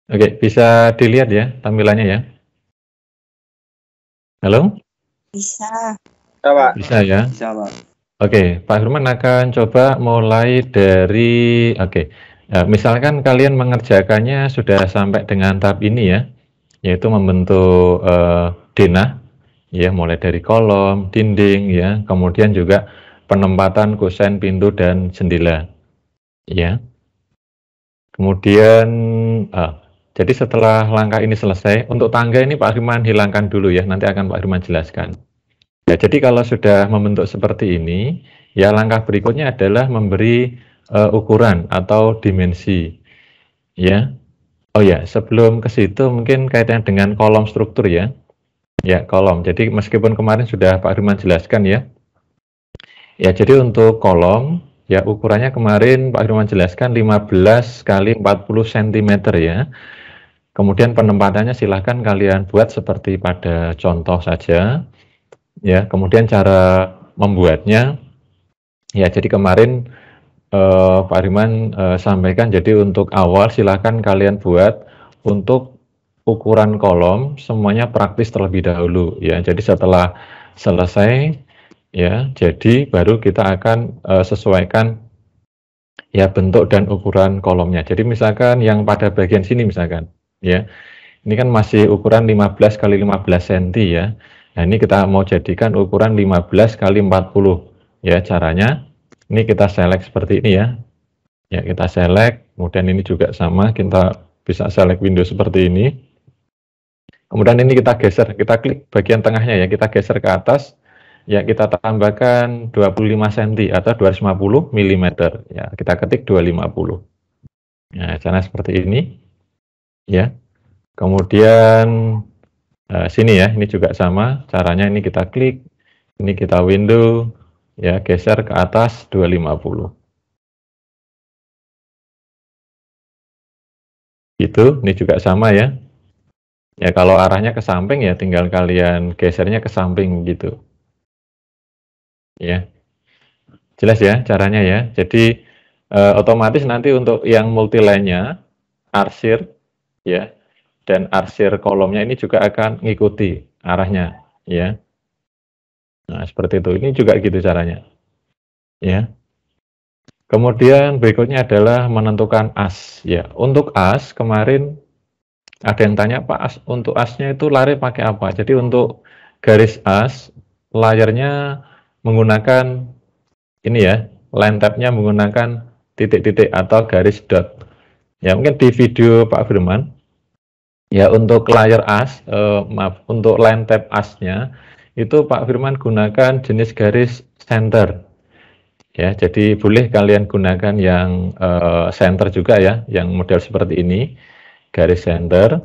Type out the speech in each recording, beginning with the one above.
Oke, bisa dilihat ya tampilannya ya. Halo? Bisa. Ya, Pak. Bisa ya? Bisa, Pak. Oke, Pak Firman akan coba mulai dari, misalkan kalian mengerjakannya sudah sampai dengan tahap ini ya, yaitu membentuk denah, ya, mulai dari kolom, dinding, ya, kemudian juga penempatan kusen, pintu, dan jendela, ya. Kemudian, jadi setelah langkah ini selesai, untuk tangga ini Pak Firman hilangkan dulu ya, nanti akan Pak Firman jelaskan. Ya, jadi kalau sudah membentuk seperti ini, ya langkah berikutnya adalah memberi ukuran atau dimensi, ya. Oh ya, sebelum ke situ mungkin kaitannya dengan kolom struktur ya. Ya, kolom. Jadi meskipun kemarin sudah Pak Firman jelaskan ya. Ya, jadi untuk kolom, ya ukurannya kemarin Pak Firman jelaskan 15 kali 40 cm ya. Kemudian penempatannya silahkan kalian buat seperti pada contoh saja. Ya, kemudian cara membuatnya, ya jadi kemarin Pak Riman sampaikan, jadi untuk awal silahkan kalian buat untuk ukuran kolom semuanya praktis terlebih dahulu ya. Jadi setelah selesai ya, jadi baru kita akan sesuaikan ya bentuk dan ukuran kolomnya. Jadi misalkan yang pada bagian sini misalkan ya, ini kan masih ukuran 15 kali 15 cm ya. Nah, ini kita mau jadikan ukuran 15 kali 40. Ya, caranya ini kita select seperti ini ya. Ya, kita select, kemudian ini juga sama, kita bisa select window seperti ini. Kemudian ini kita geser, kita klik bagian tengahnya ya, kita geser ke atas. Ya, kita tambahkan 25 cm atau 250 mm. Ya, kita ketik 250. Ya, cara seperti ini. Ya. Kemudian sini ya, ini juga sama caranya, ini kita klik, ini kita window, ya geser ke atas 250. Itu, ini juga sama ya. Ya kalau arahnya ke samping ya tinggal kalian gesernya ke samping gitu. Ya, jelas ya caranya ya. Jadi otomatis nanti untuk yang multi line-nya, arsir ya, dan arsir kolomnya ini juga akan ngikuti arahnya ya. Nah, seperti itu. Ini juga gitu caranya. Ya. Kemudian berikutnya adalah menentukan as. Ya, untuk as kemarin ada yang tanya, Pak, untuk asnya itu lari pakai apa? Jadi untuk garis as, layarnya menggunakan ini ya, line tab-nya menggunakan titik-titik atau garis dot. Ya, mungkin di video Pak Firman, ya untuk layar as, untuk line tab asnya, itu Pak Firman gunakan jenis garis center. Ya, jadi boleh kalian gunakan yang center juga ya, yang model seperti ini, garis center,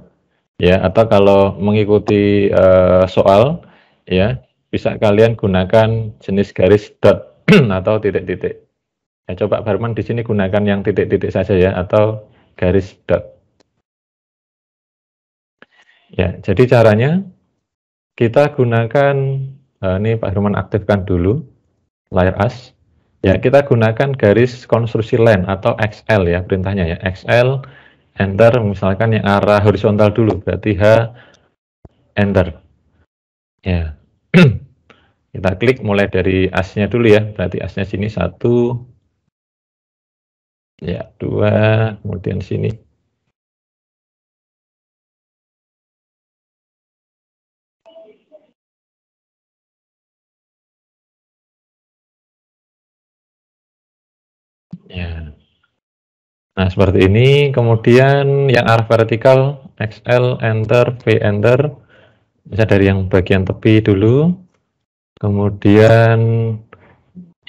ya. Atau kalau mengikuti soal, ya bisa kalian gunakan jenis garis dot atau titik-titik. Ya, coba Barman di sini gunakan yang titik-titik saja ya, atau garis dot. Ya, jadi caranya kita gunakan ini Pak Firman aktifkan dulu layar as. Ya, kita gunakan garis konstruksi line atau XL ya, perintahnya ya, XL, enter, misalkan yang arah horizontal dulu, berarti H, enter. Ya, kita klik mulai dari asnya dulu ya, berarti asnya sini 1, ya 2, kemudian sini. Ya. Nah, seperti ini. Kemudian yang arah vertikal, XL, enter, V, enter. Bisa dari yang bagian tepi dulu. Kemudian,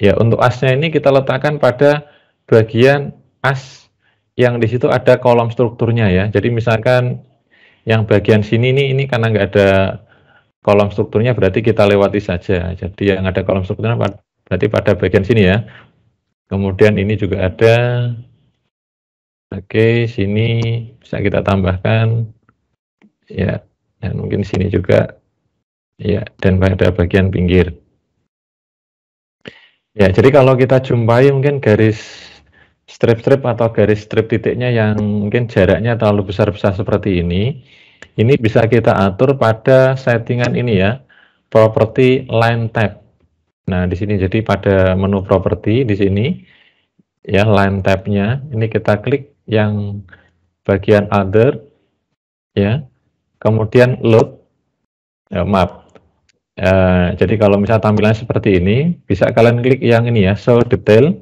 ya untuk asnya ini kita letakkan pada bagian as yang di situ ada kolom strukturnya ya. Jadi misalkan yang bagian sini ini karena nggak ada kolom strukturnya, berarti kita lewati saja. Jadi yang ada kolom strukturnya berarti pada bagian sini ya. Kemudian ini juga ada. Oke, sini bisa kita tambahkan ya, dan mungkin sini juga ya, dan pada bagian pinggir. Ya, jadi kalau kita jumpai mungkin garis strip-strip atau garis strip titiknya yang mungkin jaraknya terlalu besar-besar seperti ini bisa kita atur pada settingan ini ya, property line tab. Nah, di sini jadi pada menu property di sini ya, line tab-nya ini kita klik yang bagian other ya. Kemudian load ya, maaf. Jadi kalau misalnya tampilannya seperti ini, bisa kalian klik yang ini ya, show detail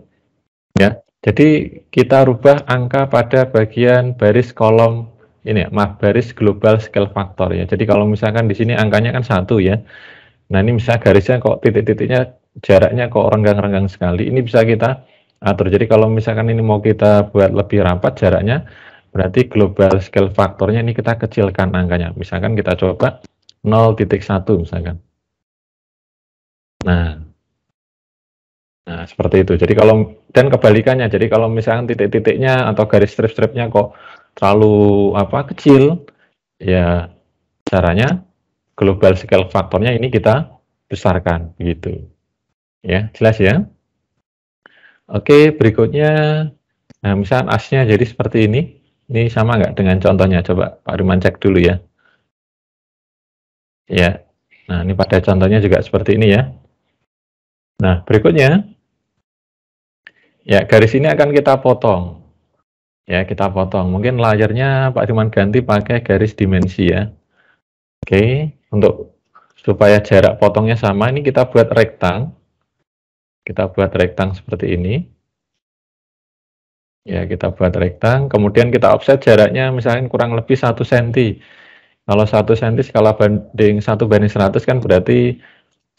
ya. Jadi kita rubah angka pada bagian baris kolom ini ya, maaf, baris global scale factor ya. Jadi kalau misalkan di sini angkanya kan 1 ya. Nah, ini misalnya garisnya kok titik-titiknya jaraknya kok renggang-renggang sekali. Ini bisa kita atur. Jadi kalau misalkan ini mau kita buat lebih rapat jaraknya, berarti global scale faktornya ini kita kecilkan angkanya. Misalkan kita coba 0,1 misalkan. Nah, seperti itu. Jadi kalau, dan kebalikannya, jadi kalau misalkan titik-titiknya atau garis strip-stripnya kok terlalu kecil, ya caranya global scale faktornya ini kita besarkan gitu. Ya, jelas ya? Oke, berikutnya, nah misalkan asnya jadi seperti ini. Ini sama nggak dengan contohnya? Coba Pak Ruman cek dulu ya. Ya, nah ini pada contohnya juga seperti ini ya. Nah, berikutnya, ya garis ini akan kita potong. Ya, kita potong. Mungkin layarnya Pak Ruman ganti pakai garis dimensi ya. Oke, untuk supaya jarak potongnya sama, ini kita buat rektang. Kita buat rektang seperti ini. Ya, kita buat rektang, kemudian kita offset jaraknya misalnya kurang lebih 1 cm. Kalau 1 cm skala banding 1:100 kan berarti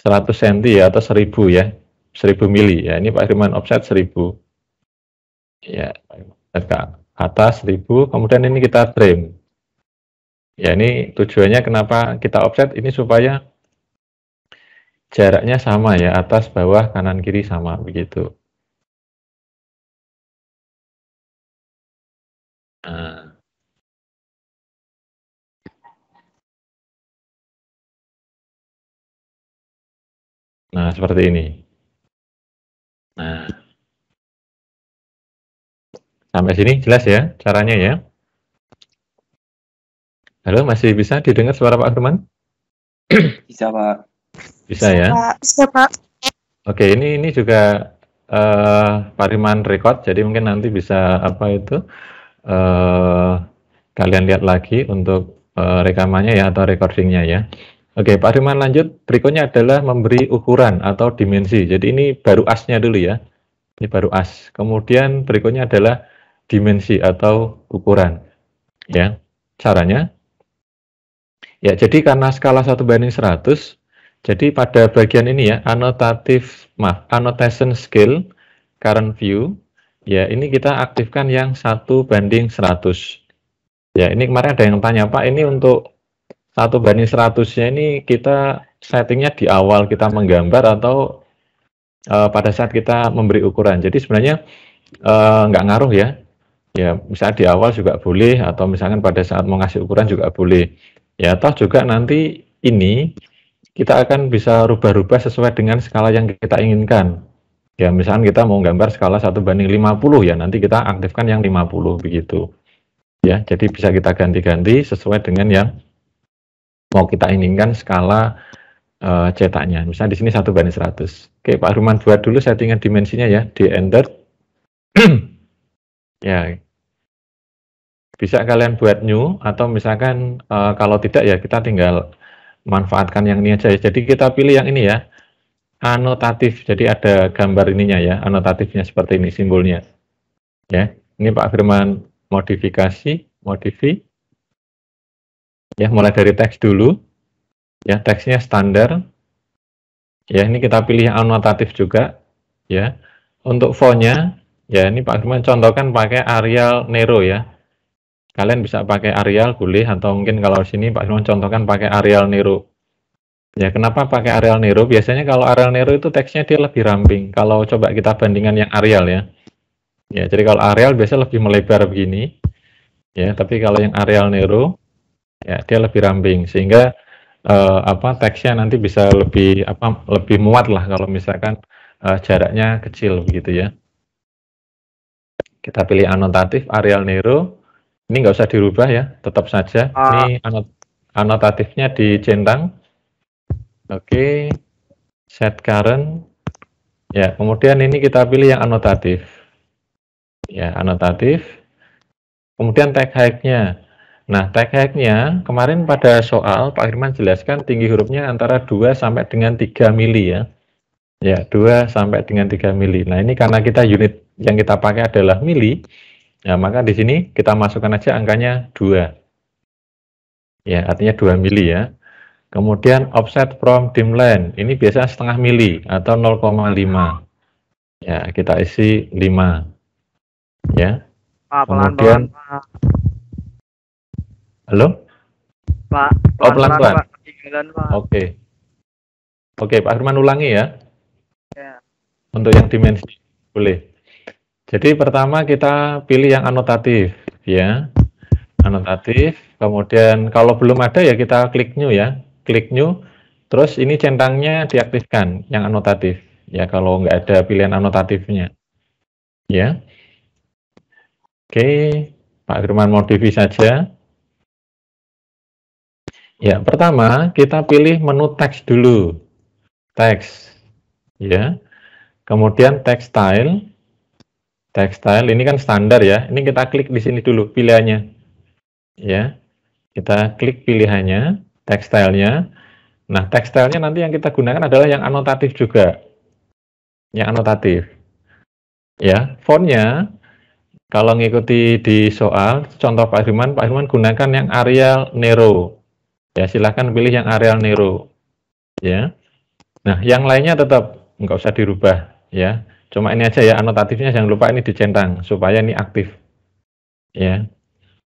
100 cm ya, atau 1000 ya, 1000 mili ya. Ini Pak Firman offset 1000. Ya, ke atas 1000, kemudian ini kita trim. Ya, ini tujuannya kenapa kita offset ini supaya jaraknya sama ya, atas, bawah, kanan, kiri sama begitu. Nah, seperti ini. Nah, sampai sini jelas ya caranya ya. Halo, masih bisa didengar suara Pak Firman? Bisa, Pak. Bisa ya? Bisa, Pak. Oke, ini juga Pak Firman record, jadi mungkin nanti bisa kalian lihat lagi untuk rekamannya ya, atau recordingnya ya. Oke, Pak Firman lanjut. Berikutnya adalah memberi ukuran atau dimensi. Jadi ini baru asnya dulu ya. Ini baru as. Kemudian berikutnya adalah dimensi atau ukuran. Ya, caranya. Ya, jadi karena skala 1:100, jadi pada bagian ini ya, annotation scale current view, ya ini kita aktifkan yang 1:100. Ya, ini kemarin ada yang tanya, Pak, ini untuk 1:100-nya ini kita settingnya di awal kita menggambar atau pada saat kita memberi ukuran. Jadi sebenarnya nggak ngaruh ya. Ya, misalnya di awal juga boleh, atau misalkan pada saat mau ngasih ukuran juga boleh. Ya, toh juga nanti ini kita akan bisa rubah-rubah sesuai dengan skala yang kita inginkan. Ya, misalkan kita mau gambar skala 1:50 ya, nanti kita aktifkan yang 50 begitu. Ya, jadi bisa kita ganti-ganti sesuai dengan yang mau kita inginkan skala cetaknya. Misalnya di sini 1:100. Oke, Pak Ruman buat dulu settingan dimensinya ya, di enter. Ya, bisa kalian buat new, atau misalkan kalau tidak ya kita tinggal manfaatkan yang ini aja ya. Jadi kita pilih yang ini ya, anotatif. Jadi ada gambar ininya ya, anotatifnya seperti ini simbolnya. Ya, ini Pak Firman modifikasi, ya, mulai dari teks dulu. Ya, teksnya standar. Ya, ini kita pilih yang anotatif juga. Ya, untuk fontnya, ya ini Pak Firman contohkan pakai Arial Nero ya. Kalian bisa pakai Arial boleh, atau mungkin kalau sini Pak Firman contohkan pakai Arial Nero. Ya, kenapa pakai Arial Nero? Biasanya kalau Arial Nero itu teksnya dia lebih ramping. Kalau coba kita bandingkan yang Arial ya. Ya, jadi kalau Arial biasanya lebih melebar begini. Ya, tapi kalau yang Arial Nero ya dia lebih ramping, sehingga teksnya nanti bisa lebih lebih muat lah kalau misalkan jaraknya kecil begitu ya. Kita pilih anotatif, areal narrow. Ini nggak usah dirubah ya, tetap saja. Ini anotatifnya dicentang. Oke, set current. Ya, kemudian ini kita pilih yang anotatif. Ya, anotatif. Kemudian tag height-nya. Nah, tag height-nya kemarin pada soal Pak Firman jelaskan tinggi hurufnya antara 2 sampai dengan 3 mili ya. Ya, 2 sampai dengan 3 mili. Nah, ini karena kita unit yang kita pakai adalah mili, ya maka di sini kita masukkan aja angkanya 2. Ya, artinya 2 mili ya. Kemudian offset from dim line, ini biasanya setengah mili atau 0,5. Ya, kita isi 5. Ya. Kemudian halo? Pak. Oh, pelan-pelan. Oke. Oke, Pak Firman ulangi ya. Ya. Untuk yang dimensi, boleh. Jadi pertama kita pilih yang anotatif, ya. Anotatif. Kemudian kalau belum ada ya kita klik new ya. Klik new. Terus ini centangnya diaktifkan, yang anotatif. Ya, kalau nggak ada pilihan anotatifnya. Ya. Oke, Pak Firman modify saja. Ya, pertama kita pilih menu teks dulu. Teks. Ya. Kemudian text style. Text style ini kan standar ya. Ini kita klik di sini dulu pilihannya. Ya. Kita klik pilihannya, text style-nya. Nah, text style-nya nanti yang kita gunakan adalah yang anotatif juga. Yang anotatif. Ya, font-nya kalau ngikuti di soal, contoh Pak Firman gunakan yang Arial Nero. Ya, silahkan pilih yang Arial Nero. Ya. Nah, yang lainnya tetap nggak usah dirubah. Ya, cuma ini aja ya anotatifnya jangan lupa ini dicentang supaya ini aktif. Ya.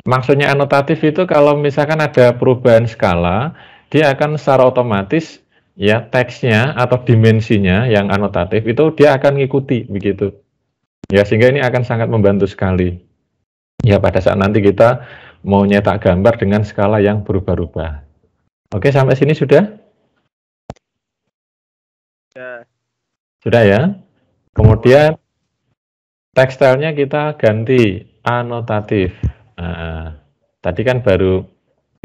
Maksudnya anotatif itu kalau misalkan ada perubahan skala, dia akan secara otomatis ya teksnya atau dimensinya yang anotatif itu dia akan ngikuti begitu. Ya, sehingga ini akan sangat membantu sekali. Ya, pada saat nanti kita mau nyetak gambar dengan skala yang berubah-ubah. Oke, sampai sini sudah? Ya. Sudah ya? Kemudian text style-nya kita ganti anotatif. Nah, tadi kan baru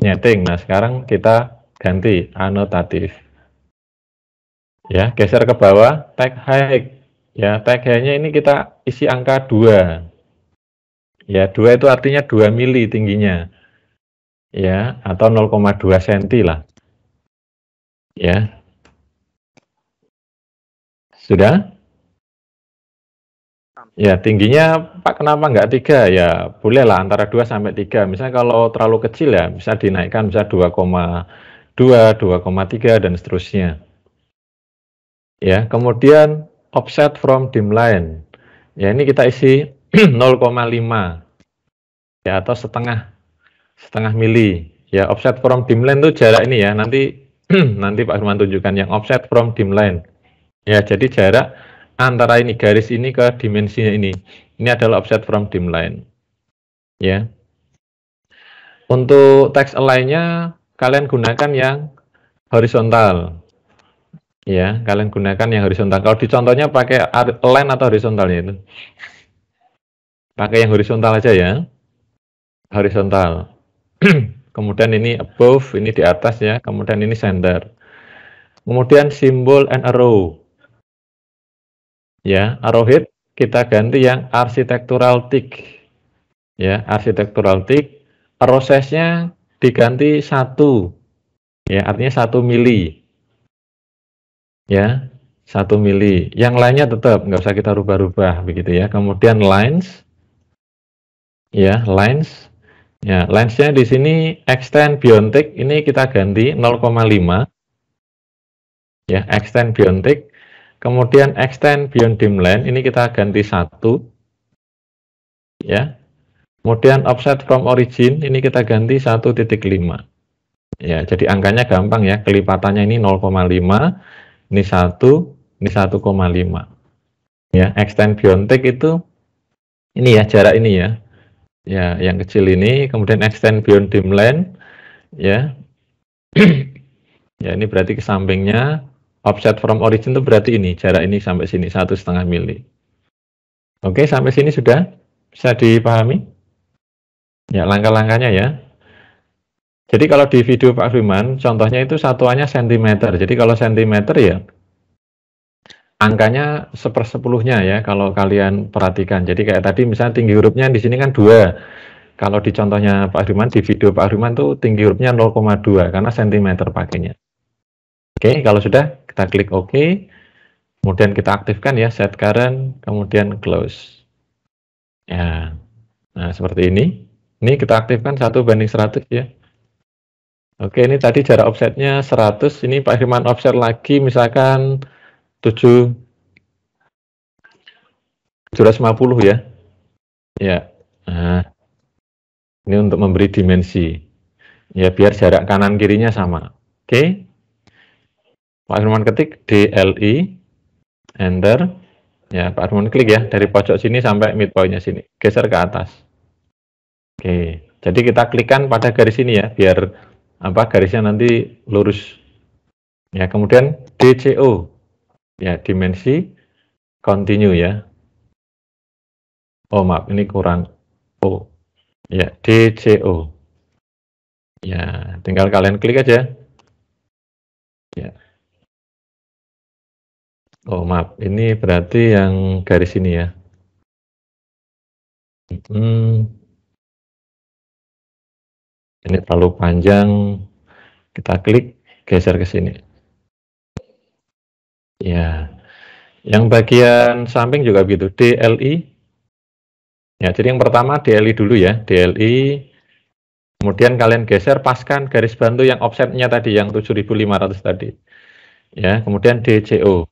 nyeting. Nah, sekarang kita ganti anotatif. Ya, geser ke bawah, tag height. Ya, tag height-nya ini kita isi angka 2. Ya, 2 itu artinya 2 mili tingginya. Ya, atau 0,2 cm lah. Ya. Sudah? Ya, tingginya Pak kenapa nggak 3? Ya, bolehlah antara 2 sampai 3. Misalnya kalau terlalu kecil ya bisa dinaikkan bisa 2,2, 2,3 dan seterusnya. Ya, kemudian offset from dim line. Ya, ini kita isi 0,5. Ya, atau setengah mili. Ya, offset from dim line itu jarak ini ya. Nanti nanti Pak Firman tunjukkan yang offset from dim line. Ya, jadi jarak antara ini garis ini ke dimensinya ini. Ini adalah offset from dim line. Ya. Untuk text align-nya kalian gunakan yang horizontal. Ya, kalian gunakan yang horizontal. Kalau di contohnya pakai align atau horizontalnya itu. Pakai yang horizontal aja ya. Horizontal. Kemudian ini above, ini di atas ya. Kemudian ini center. Kemudian simbol and arrow. Ya, arrowhead kita ganti yang architectural tick. Ya, architectural tick. Arrow size-nya diganti 1. Ya, artinya 1 mili. Ya, 1 mili. Yang lainnya tetap nggak usah kita rubah-rubah begitu ya. Kemudian lines. Ya, lines. Ya, lines-nya di sini extend beyond tick ini kita ganti 0,5. Ya, extend beyond tick. Kemudian extend beyond dim line ini kita ganti 1. Ya. Kemudian offset from origin ini kita ganti 1,5. Ya, jadi angkanya gampang ya. Kelipatannya ini 0,5, ini 1, ini 1,5. Ya, extend beyond tick itu ini ya jarak ini ya. Ya, yang kecil ini, kemudian extend beyond dim line ya. Ya, ini berarti ke sampingnya. Offset from origin itu berarti ini, jarak ini sampai sini 1,5 mili. Oke, sampai sini sudah? Bisa dipahami? Ya, langkah-langkahnya ya. Jadi kalau di video Pak Firman, contohnya itu satuannya sentimeter. Jadi kalau sentimeter ya, angkanya 1/10-nya ya, kalau kalian perhatikan. Jadi kayak tadi misalnya tinggi hurufnya di sini kan 2. Kalau di contohnya Pak Firman, di video Pak Firman tuh tinggi hurufnya 0,2, karena sentimeter pakainya. Oke, kalau sudah, kita klik OK. Kemudian kita aktifkan ya, set current, kemudian close. Ya, nah seperti ini. Ini kita aktifkan 1:100 ya. Oke, ini tadi jarak offsetnya 100. Ini Pak Firman offset lagi misalkan 750 ya. Ya. Nah, ini untuk memberi dimensi. Ya, biar jarak kanan kirinya sama. Oke. Pak Firman ketik DLI, enter. Ya, Pak Firman klik ya dari pojok sini sampai midpoint-nya sini. Geser ke atas. Oke. Jadi kita klikkan pada garis ini ya, biar garisnya nanti lurus. Ya, kemudian DCO. Ya, dimensi continue ya. Oh, maaf, ini kurang O. Ya, DCO. Ya, tinggal kalian klik aja. Ya. Oh, maaf, ini berarti yang garis ini ya. Ini terlalu panjang. Kita klik, geser ke sini. Ya. Yang bagian samping juga begitu, DLI. Ya, jadi yang pertama DLI dulu ya, DLI. Kemudian kalian geser, paskan garis bantu yang offsetnya tadi, yang 7.500 tadi. Ya, kemudian DCO.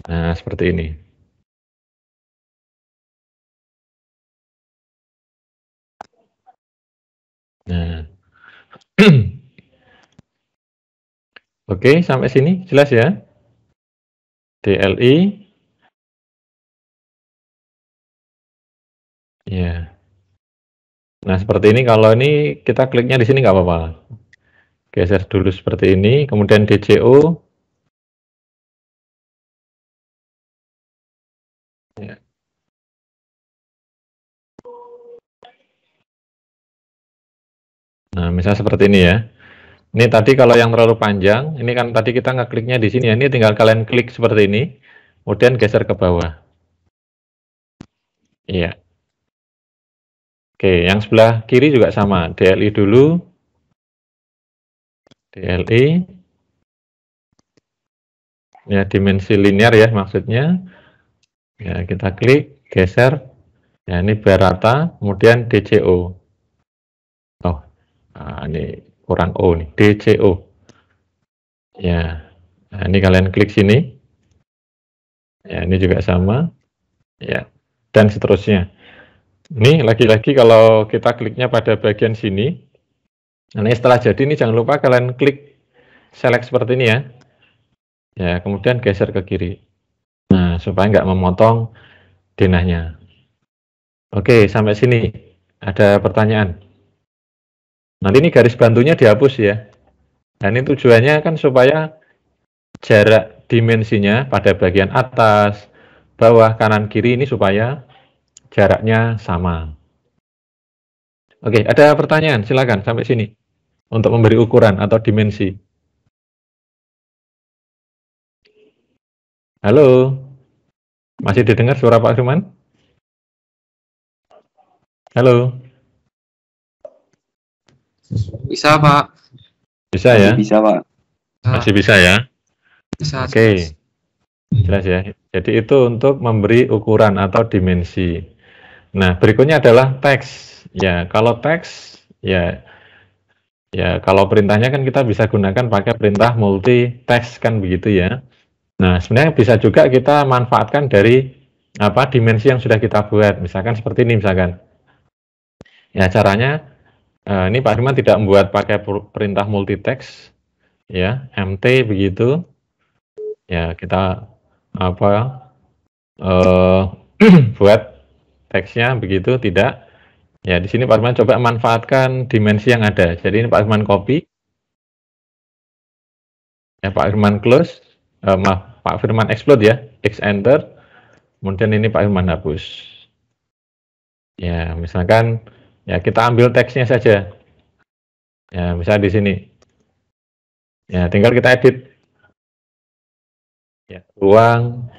Nah, seperti ini. Nah. Oke, sampai sini jelas ya? DLI. Ya. Nah, seperti ini. Kalau ini kita kliknya di sini nggak apa-apa. Geser dulu seperti ini, kemudian DCO. Ya. Nah, misalnya seperti ini ya. Ini tadi kalau yang terlalu panjang, ini kan tadi kita ngekliknya di sini ya. Ini tinggal kalian klik seperti ini, kemudian geser ke bawah. Iya. Oke, yang sebelah kiri juga sama. DLI dulu. DLI. Ya, dimensi linear ya maksudnya. Ya, kita klik, geser. Ya, ini biar rata, kemudian DCO. Oh, ini kurang O nih, DCO. Ya, nah, ini kalian klik sini. Ya, ini juga sama. Ya, dan seterusnya. Ini lagi-lagi kalau kita kliknya pada bagian sini. Nah, ini setelah jadi ini jangan lupa kalian klik select seperti ini ya. Ya, kemudian geser ke kiri. Nah, supaya nggak memotong denahnya. Oke, sampai sini. Ada pertanyaan? Nanti ini garis bantunya dihapus ya. Dan ini tujuannya kan supaya jarak dimensinya pada bagian atas, bawah, kanan, kiri ini supaya jaraknya sama. Oke, ada pertanyaan? Silakan sampai sini untuk memberi ukuran atau dimensi. Halo, masih didengar suara Pak Firman? Halo. Bisa, Pak. Bisa ya? Bisa, Pak. Masih bisa ya? Bisa. Oke. Jelas ya. Jadi itu untuk memberi ukuran atau dimensi. Nah, berikutnya adalah teks. Ya, kalau teks ya kalau perintahnya kan kita bisa gunakan pakai perintah multi teks kan begitu ya. Nah, sebenarnya bisa juga kita manfaatkan dari dimensi yang sudah kita buat. Misalkan seperti ini misalkan. Ya, caranya ini Pak Firman tidak membuat pakai perintah multi teks ya, MT begitu. Ya, kita buat teksnya begitu tidak. Ya, di sini Pak Firman coba manfaatkan dimensi yang ada. Jadi ini Pak Firman copy. Ya, Pak Firman close. Pak Firman explode ya, X enter. Kemudian ini Pak Firman hapus. Ya, misalkan ya kita ambil teksnya saja. Ya, misalnya di sini. Ya, tinggal kita edit. Ya, ruang.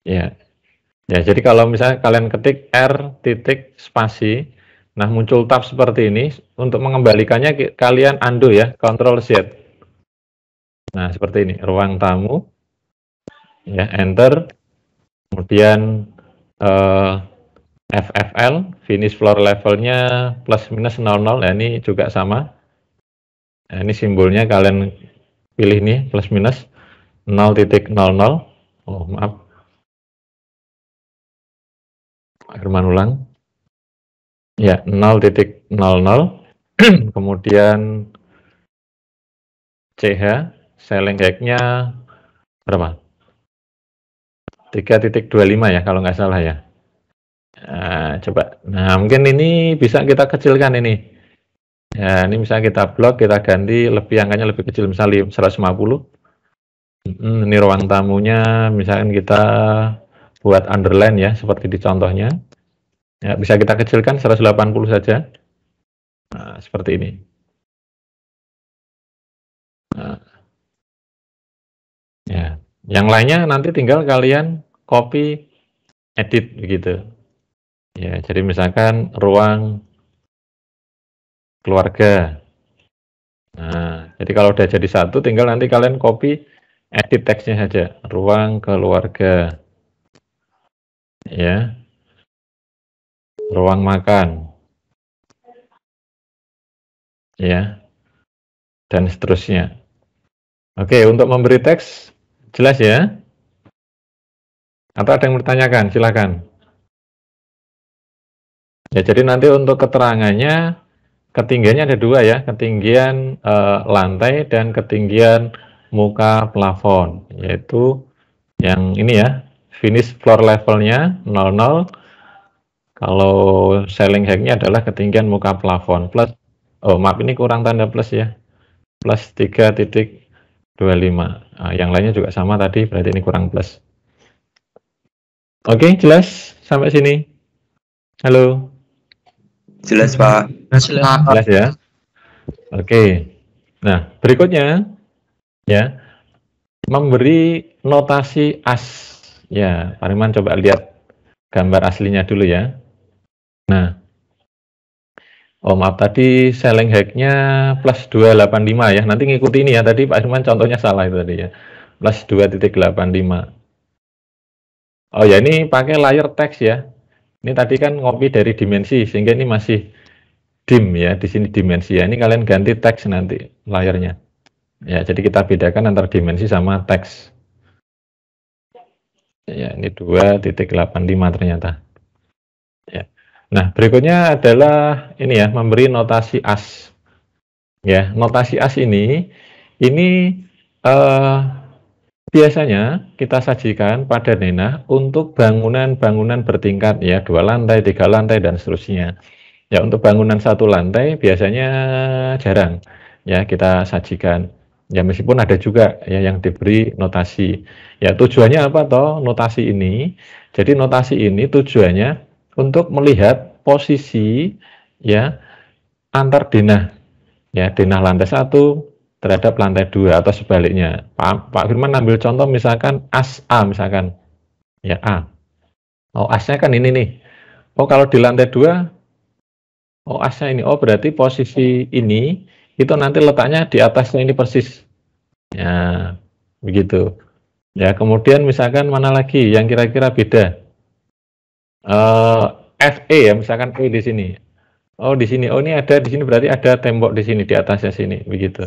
Ya. Ya, jadi kalau misalnya kalian ketik R titik spasi, nah muncul tab seperti ini. Untuk mengembalikannya kalian undo ya, Ctrl Z. Nah, seperti ini, ruang tamu. Ya, enter. Kemudian FFL, finish floor levelnya plus minus 00, ya ini juga sama. Nah, ini simbolnya kalian pilih nih, plus minus 0.00. Oh, maaf. Firman ulang. Ya, 0.00. Kemudian CH, selling height-nya berapa? 3.25 ya, kalau nggak salah ya. Nah, coba. Nah, mungkin ini bisa kita kecilkan ini. Ya, ini misalnya kita blok, kita ganti angkanya lebih kecil, misalnya 150. Ini ruang tamunya, misalkan kita buat underline ya, seperti di contohnya. Ya, bisa kita kecilkan 180 saja. Nah, seperti ini. Nah, ya, yang lainnya nanti tinggal kalian copy, edit begitu. Ya, jadi misalkan ruang keluarga. Nah, jadi kalau udah jadi satu, tinggal nanti kalian copy, edit teksnya saja. Ruang keluarga. Ya, ruang makan. Ya, dan seterusnya. Oke, untuk memberi teks jelas ya? Atau ada yang bertanyakan? Silakan. Ya, jadi nanti untuk keterangannya, ketinggiannya ada dua ya, ketinggian lantai dan ketinggian muka plafon, yaitu yang ini ya, finish floor levelnya 00, kalau ceiling height-nya adalah ketinggian muka plafon plus, oh maaf ini kurang tanda plus ya, plus 3.25. Nah, yang lainnya juga sama tadi, berarti ini kurang plus. Oke, jelas sampai sini? Halo? Jelas, Pak. Jelas ya? Oke. Nah, berikutnya ya, memberi notasi as. Ya, Pak Riman coba lihat gambar aslinya dulu ya. Nah, oh maaf tadi selling height-nya plus 285 ya. Nanti ngikuti ini ya. Tadi Pak Riman contohnya salah itu tadi ya. Plus 2.85. Oh ya, ini pakai layer text ya. Ini tadi kan ngopi dari dimensi sehingga ini masih dim ya. Di sini dimensi ya. Ini kalian ganti teks nanti layernya. Ya, jadi kita bedakan antara dimensi sama teks. Ya, ini 2.85 ternyata. Ya. Nah, berikutnya adalah ini ya, memberi notasi as. Ya, notasi as ini biasanya kita sajikan pada denah untuk bangunan-bangunan bertingkat ya, 2 lantai, 3 lantai dan seterusnya. Ya, untuk bangunan 1 lantai biasanya jarang ya kita sajikan. Ya, meskipun ada juga ya yang diberi notasi. Ya, tujuannya apa toh notasi ini? Jadi notasi ini tujuannya untuk melihat posisi ya antar denah. Ya, denah lantai 1 terhadap lantai 2 atau sebaliknya. Pak Firman ambil contoh misalkan as A misalkan. Ya, A. Oh, asnya kan ini nih. Oh, kalau di lantai 2, oh asnya ini. Oh, berarti posisi ini itu nanti letaknya di atasnya ini persis. Ya, begitu. Ya, kemudian misalkan mana lagi yang kira-kira beda? FE ya, misalkan E di sini. Oh, di sini. Oh, ini ada di sini berarti ada tembok di sini di atasnya sini, begitu.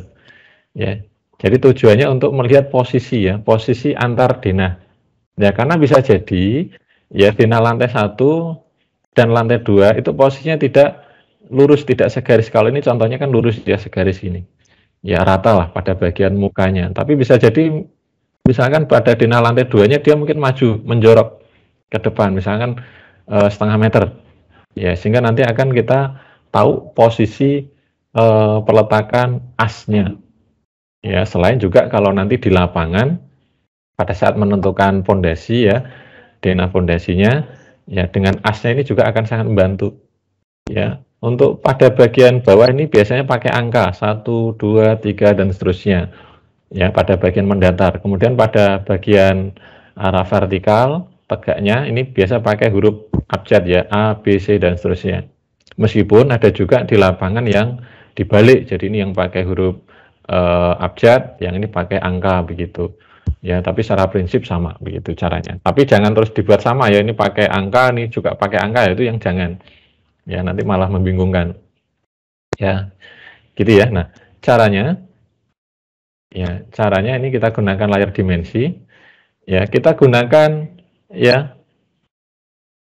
Ya. Jadi tujuannya untuk melihat posisi ya, posisi antar denah. Ya, karena bisa jadi ya denah lantai 1 dan lantai 2 itu posisinya tidak lurus, tidak segaris. Kalau ini contohnya kan lurus ya, segaris ini. Ya, rata lah pada bagian mukanya. Tapi bisa jadi misalkan pada denah lantai 2-nya dia mungkin maju, menjorok ke depan, misalkan setengah meter. Ya, sehingga nanti akan kita tahu posisi peletakan asnya. Ya, selain juga kalau nanti di lapangan pada saat menentukan fondasi ya, denah fondasinya Ya, dengan asnya ini juga akan sangat membantu. Ya, untuk pada bagian bawah ini biasanya pakai angka 1, 2, 3 dan seterusnya. Ya, pada bagian mendatar. Kemudian pada bagian arah vertikal tegaknya ini biasa pakai huruf abjad ya, A, B, C dan seterusnya. Meskipun ada juga di lapangan yang dibalik, jadi ini yang pakai huruf abjad, yang ini pakai angka begitu. Ya, tapi secara prinsip sama begitu caranya. Tapi jangan terus dibuat sama ya, ini pakai angka, ini juga pakai angka, itu yang jangan. Ya, nanti malah membingungkan. Ya, gitu ya. Nah, caranya ini kita gunakan layar dimensi. Ya, kita gunakan ya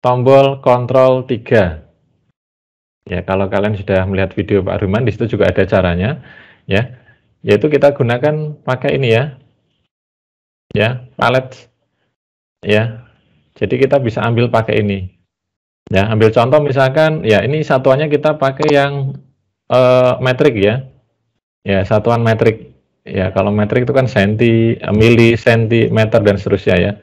tombol kontrol 3. Ya, kalau kalian sudah melihat video Pak Ruman, di situ juga ada caranya. Ya, yaitu kita gunakan pakai ini ya palet. Ya, jadi kita bisa ambil pakai ini. Ya, ambil contoh misalkan, ya ini satuannya kita pakai yang metrik ya. Ya, satuan metrik. Ya, kalau metrik itu kan senti, mili, sentimeter dan seterusnya ya.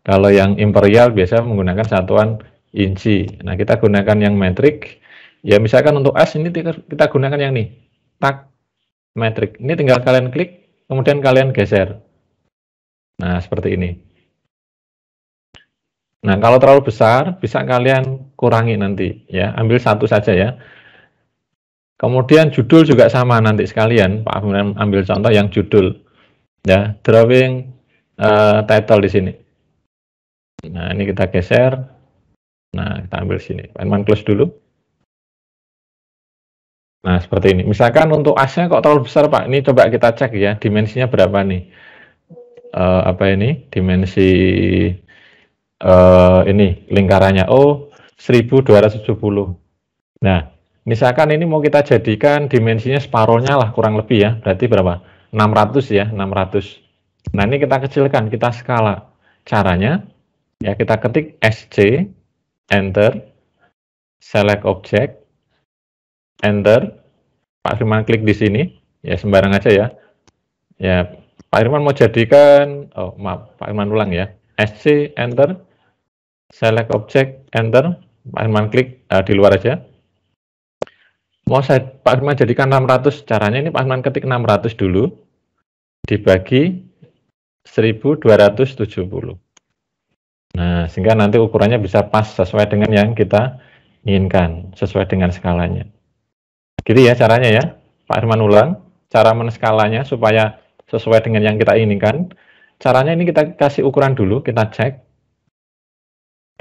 Kalau yang imperial biasa menggunakan satuan inci. Nah, kita gunakan yang metrik. Ya, misalkan untuk S ini kita gunakan yang nih, tak metrik. Ini tinggal kalian klik, kemudian kalian geser. Nah, seperti ini. Nah, kalau terlalu besar, bisa kalian kurangi nanti, ya. Ambil satu saja ya. Kemudian judul juga sama nanti sekalian, Pak Afnan ambil contoh yang judul, ya, drawing title di sini. Nah, ini kita geser. Nah, kita ambil sini. Pak Irman close dulu. Nah, seperti ini. Misalkan untuk asnya kok terlalu besar, Pak. Ini coba kita cek ya, dimensinya berapa nih? Apa ini? Dimensi ini lingkarannya 1270. Nah, misalkan ini mau kita jadikan dimensinya separohnya lah kurang lebih ya. Berarti berapa? 600 ya, 600. Nah, ini kita kecilkan, kita skala. Caranya ya kita ketik SC, enter, select object, enter. Pak Firman klik di sini, ya sembarang aja ya. Ya, Pak Firman mau jadikan, maaf, Pak Firman ulang ya. SC, enter, select object, enter. Pak Firman klik di luar aja. Mau Pak Firman jadikan 600, caranya ini Pak Firman ketik 600 dulu, dibagi 1270. Nah, sehingga nanti ukurannya bisa pas sesuai dengan yang kita inginkan, sesuai dengan skalanya. Gitu ya caranya ya, Pak Firman ulang, cara menskalanya supaya sesuai dengan yang kita inginkan. Caranya ini kita kasih ukuran dulu, kita cek.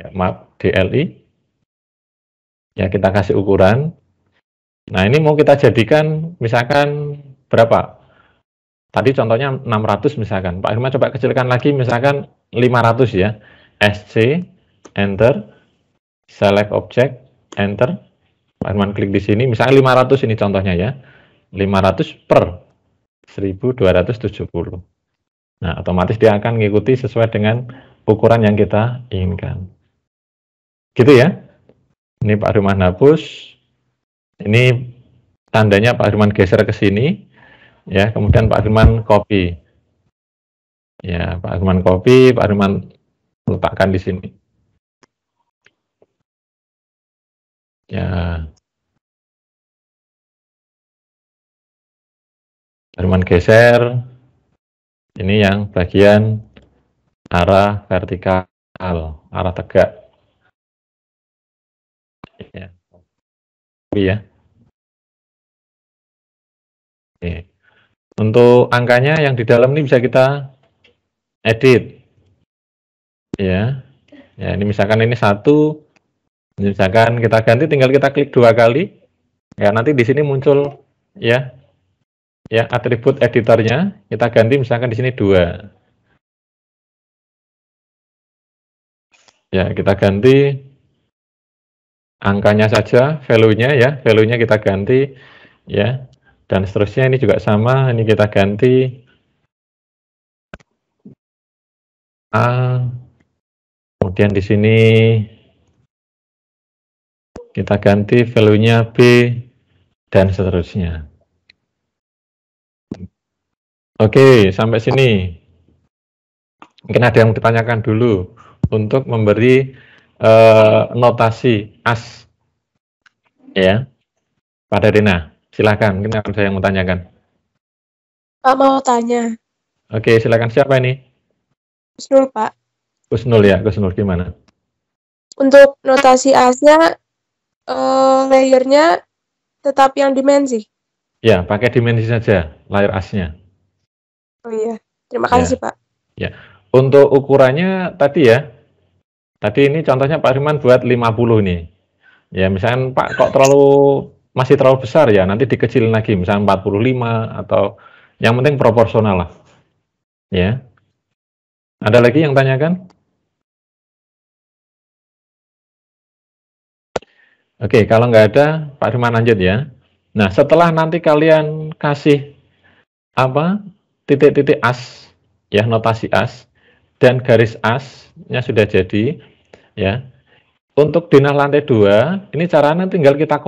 Ya, maaf, DLI. Ya, kita kasih ukuran. Nah, ini mau kita jadikan misalkan berapa? Tadi contohnya 600 misalkan. Pak Firman coba kecilkan lagi misalkan 500 ya. SC, enter, select object, enter. Pak Firman klik di sini, misalnya 500 ini contohnya ya. 500 per 1270. Nah, otomatis dia akan mengikuti sesuai dengan ukuran yang kita inginkan. Gitu ya. Ini Pak Firman hapus. Ini tandanya Pak Firman geser ke sini. Ya, kemudian Pak Firman copy. Ya, Pak Firman copy, Pak Firman letakkan di sini. Ya. Pak Firman geser. Ini yang bagian arah vertikal, arah tegak. Ya. Ya. Oke. Untuk angkanya yang di dalam ini bisa kita edit. Ya. Ya, ini misalkan ini 1. Misalkan kita ganti, tinggal kita klik 2 kali. Ya, nanti di sini muncul ya. Ya, atribut editornya kita ganti misalkan di sini 2. Ya, kita ganti angkanya saja, value-nya ya, value-nya kita ganti ya. Dan seterusnya ini juga sama, ini kita ganti A. Kemudian di sini kita ganti value-nya B dan seterusnya. Oke, sampai sini. Mungkin ada yang ditanyakan dulu untuk memberi notasi as. Ya, Pak Darina, silakan. Mungkin ada yang mau tanyakan. Pak mau tanya. Oke, silakan. Siapa ini? Husnul, Pak. Kusnul ya, Kusnul gimana? Untuk notasi as-nya, layernya tetap yang dimensi. Ya, pakai dimensi saja layer asnya. Oh iya, terima kasih Pak. Ya, untuk ukurannya tadi ya. Tadi ini contohnya Pak Firman buat 50 nih. Ya, misalkan Pak kok masih terlalu besar ya, nanti dikecilin lagi, misalnya 45 atau yang penting proporsional lah. Ya. Ada lagi yang tanyakan? Oke, kalau nggak ada, Pak Firman lanjut ya. Nah, setelah nanti kalian kasih titik-titik as, ya notasi as, dan garis asnya sudah jadi, ya. Untuk denah lantai 2, ini caranya tinggal kita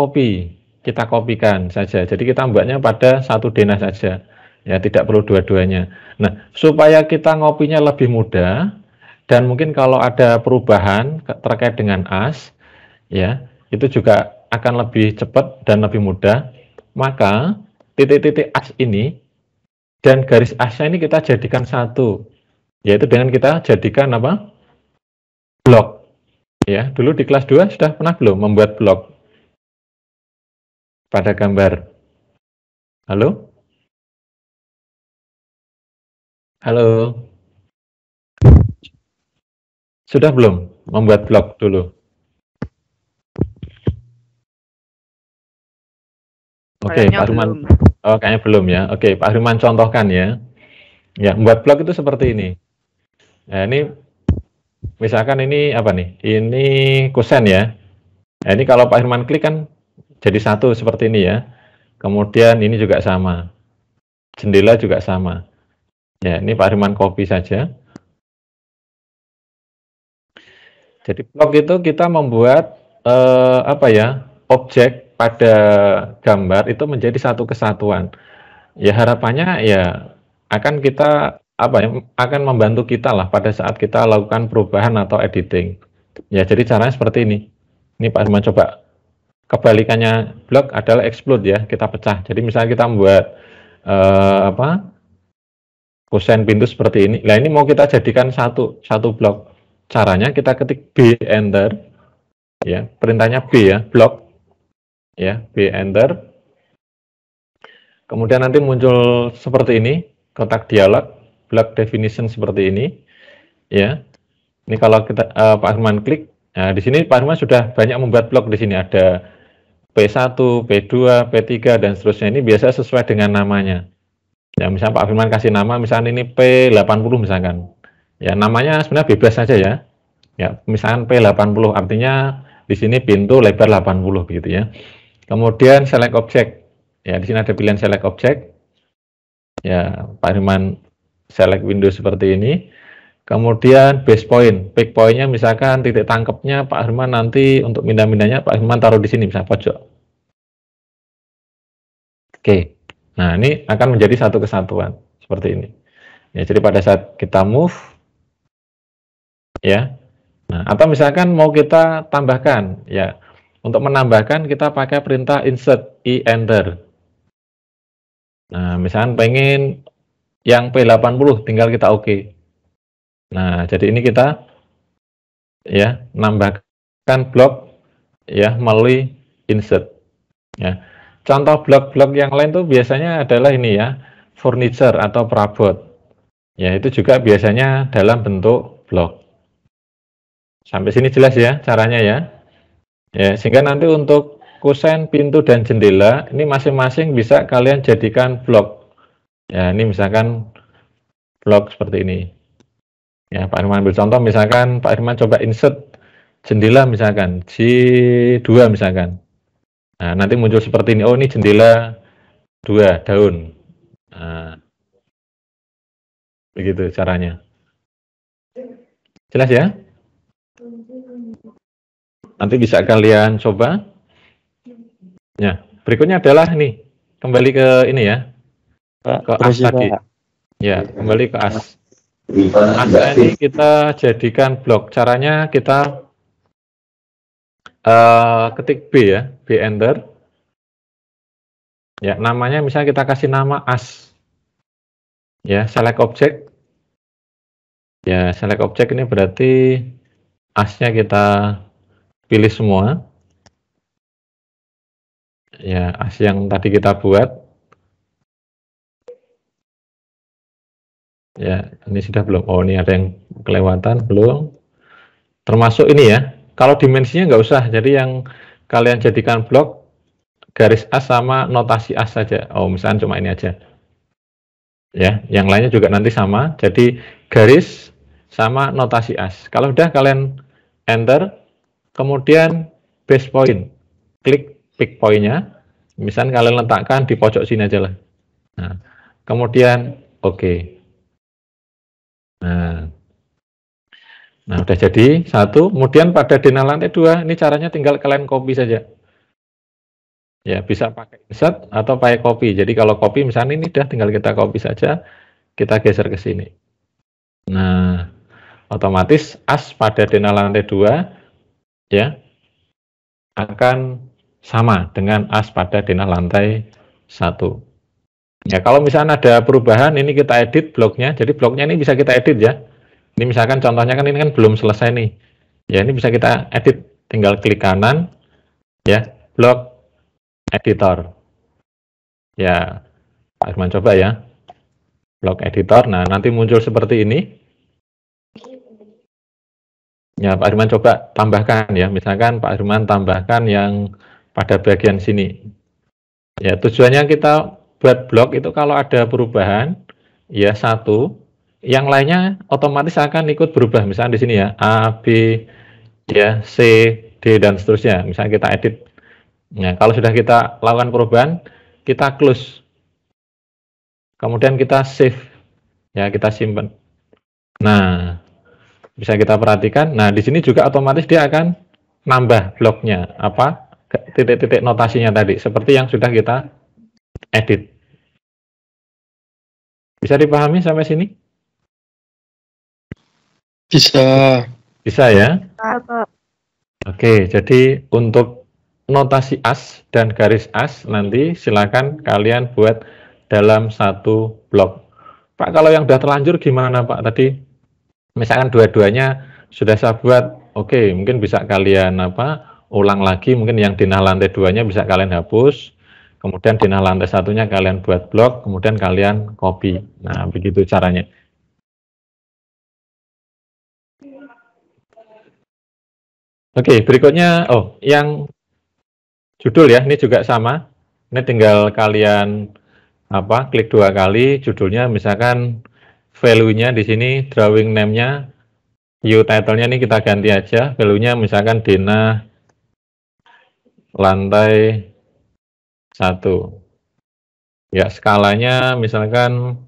kopikan saja. Jadi kita membuatnya pada satu denah saja, ya tidak perlu dua-duanya. Nah, supaya kita ngopinya lebih mudah, dan mungkin kalau ada perubahan terkait dengan as, ya itu juga akan lebih cepat dan lebih mudah. Maka titik-titik as ini dan garis asnya ini kita jadikan satu, yaitu dengan kita jadikan blok. Ya, dulu di kelas 2 sudah pernah belum membuat blok pada gambar? Halo? Halo? Sudah belum membuat blok dulu? Oke, Pak Firman. Oh, kayaknya belum ya. Oke, Pak Firman contohkan ya. Ya, membuat blok itu seperti ini. Nah, ini misalkan ini apa nih? Ini kosen ya. Nah, ini kalau Pak Firman klik kan jadi satu seperti ini ya. Kemudian ini juga sama. Jendela juga sama. Ya, ini Pak Firman copy saja. Jadi blok itu kita membuat objek pada gambar itu menjadi satu kesatuan. Ya harapannya ya akan kita akan membantu kita lah pada saat kita lakukan perubahan atau editing. Ya jadi caranya seperti ini. Ini Pak Firman coba kebalikannya blok adalah explode ya, kita pecah. Jadi misalnya kita membuat kosen pintu seperti ini. Nah ini mau kita jadikan satu blok. Caranya kita ketik B enter, ya perintahnya B ya, blok, ya B enter. Kemudian nanti muncul seperti ini, kotak dialog, block definition seperti ini, ya. Ini kalau kita Pak Firman klik, nah di sini Pak Firman sudah banyak membuat blok di sini ada P1, P2, P3 dan seterusnya. Ini biasa sesuai dengan namanya. Ya misalnya Pak Firman kasih nama, misalnya ini P80 misalkan. Ya namanya sebenarnya bebas saja ya. Ya, misalkan P80 artinya di sini pintu lebar 80 begitu ya. Kemudian select object. Ya, di sini ada pilihan select object. Ya, Pak Firman select window seperti ini. Kemudian base point. Pick point-nya misalkan titik tangkapnya Pak Firman nanti untuk pindah-pindahnya Pak Firman taruh di sini misalnya pojok. Oke. Nah, ini akan menjadi satu kesatuan seperti ini. Ya, jadi pada saat kita move ya. Nah, atau misalkan mau kita tambahkan, ya, untuk menambahkan kita pakai perintah insert enter. Nah, misalkan pengen yang P80, tinggal kita oke. Nah, jadi ini kita, ya, nambahkan blok, ya, melalui insert. Ya, contoh blok-blok yang lain tuh biasanya adalah ini ya, furniture atau perabot. Ya, itu juga biasanya dalam bentuk blok. Sampai sini jelas ya caranya ya. Ya, sehingga nanti untuk kusen, pintu dan jendela ini masing-masing bisa kalian jadikan blok. Ya, ini misalkan blok seperti ini. Ya, Pak Firman ambil contoh misalkan Pak Firman coba insert jendela misalkan J2 misalkan. Nah, nanti muncul seperti ini. Oh, ini jendela 2 daun. Nah, begitu caranya. Jelas ya? Nanti bisa kalian coba. Ya, berikutnya adalah nih, kembali ke ini ya, ke as tadi. Ya, kembali ke as. As ini kita jadikan blok. Caranya kita ketik B ya, B enter. Ya, namanya misalnya kita kasih nama as. Ya, select object. Ya, select object ini berarti asnya kita pilih semua. Ya, as yang tadi kita buat. Ya, ini sudah belum. Oh, ini ada yang kelewatan, belum. Termasuk ini ya. Kalau dimensinya nggak usah. Jadi yang kalian jadikan blok garis as sama notasi as saja. Oh, misalnya cuma ini aja. Ya, yang lainnya juga nanti sama. Jadi garis sama notasi as. Kalau udah kalian enter, kemudian base point, klik pick point-nya. Misalnya kalian letakkan di pojok sini aja lah. Nah, kemudian oke. Nah, udah jadi satu. Kemudian pada denah lantai 2, ini caranya tinggal kalian copy saja. Ya, bisa pakai insert atau pakai copy. Jadi kalau copy misalnya ini udah tinggal kita copy saja, kita geser ke sini. Nah, otomatis as pada denah lantai 2 ya akan sama dengan as pada denah lantai 1. Ya, kalau misalnya ada perubahan, ini kita edit bloknya. Jadi bloknya ini bisa kita edit ya. Ini misalkan contohnya kan ini kan belum selesai nih. Ya, ini bisa kita edit. Tinggal klik kanan ya, blok editor. Ya, Pak Irman coba ya. Blok editor. Nah, nanti muncul seperti ini. Ya, Pak Irman coba tambahkan ya. Misalkan Pak Irman tambahkan yang pada bagian sini. Ya, tujuannya kita buat blok itu kalau ada perubahan, ya satu, yang lainnya otomatis akan ikut berubah. Misalnya di sini ya, A, B, ya, C, D, dan seterusnya. Misalnya kita edit. Nah, kalau sudah kita lakukan perubahan, kita close. Kemudian kita save. Ya, kita simpan. Nah, bisa kita perhatikan. Nah, di sini juga otomatis dia akan nambah bloknya. Apa? Titik-titik notasinya tadi. Seperti yang sudah kita edit. Bisa dipahami sampai sini? Bisa. Bisa ya? Pak. Oke, jadi untuk notasi as dan garis as nanti silakan kalian buat dalam satu blok. Pak, kalau yang sudah terlanjur gimana Pak tadi? Misalkan dua-duanya sudah saya buat, oke, mungkin bisa kalian ulang lagi, mungkin yang denah lantai 2-nya bisa kalian hapus, kemudian denah lantai 1-nya kalian buat blok, kemudian kalian copy. Nah, begitu caranya. Oke, berikutnya, yang judul ya, ini juga sama. Ini tinggal kalian klik 2 kali, judulnya misalkan value-nya di sini, drawing name-nya, view title-nya ini kita ganti aja, value-nya misalkan denah lantai 1. Ya, skalanya misalkan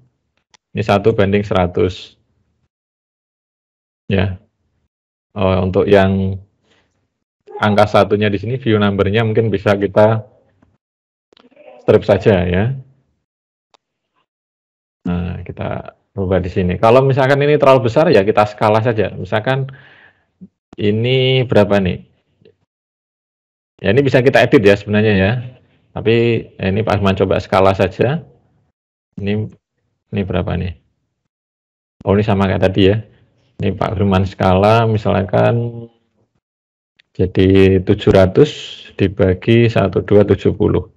ini 1:100. Ya. Untuk yang angka satunya di sini view number-nya mungkin bisa kita strip saja ya. Nah, kita rubah di sini. Kalau misalkan ini terlalu besar ya kita skala saja. Misalkan ini berapa nih? Ya ini bisa kita edit ya sebenarnya ya. Tapi ini Pak Ahmad coba skala saja. Ini berapa nih? Oh, ini sama kayak tadi ya. Ini Pak Firman skala misalkan jadi 700 dibagi 1270.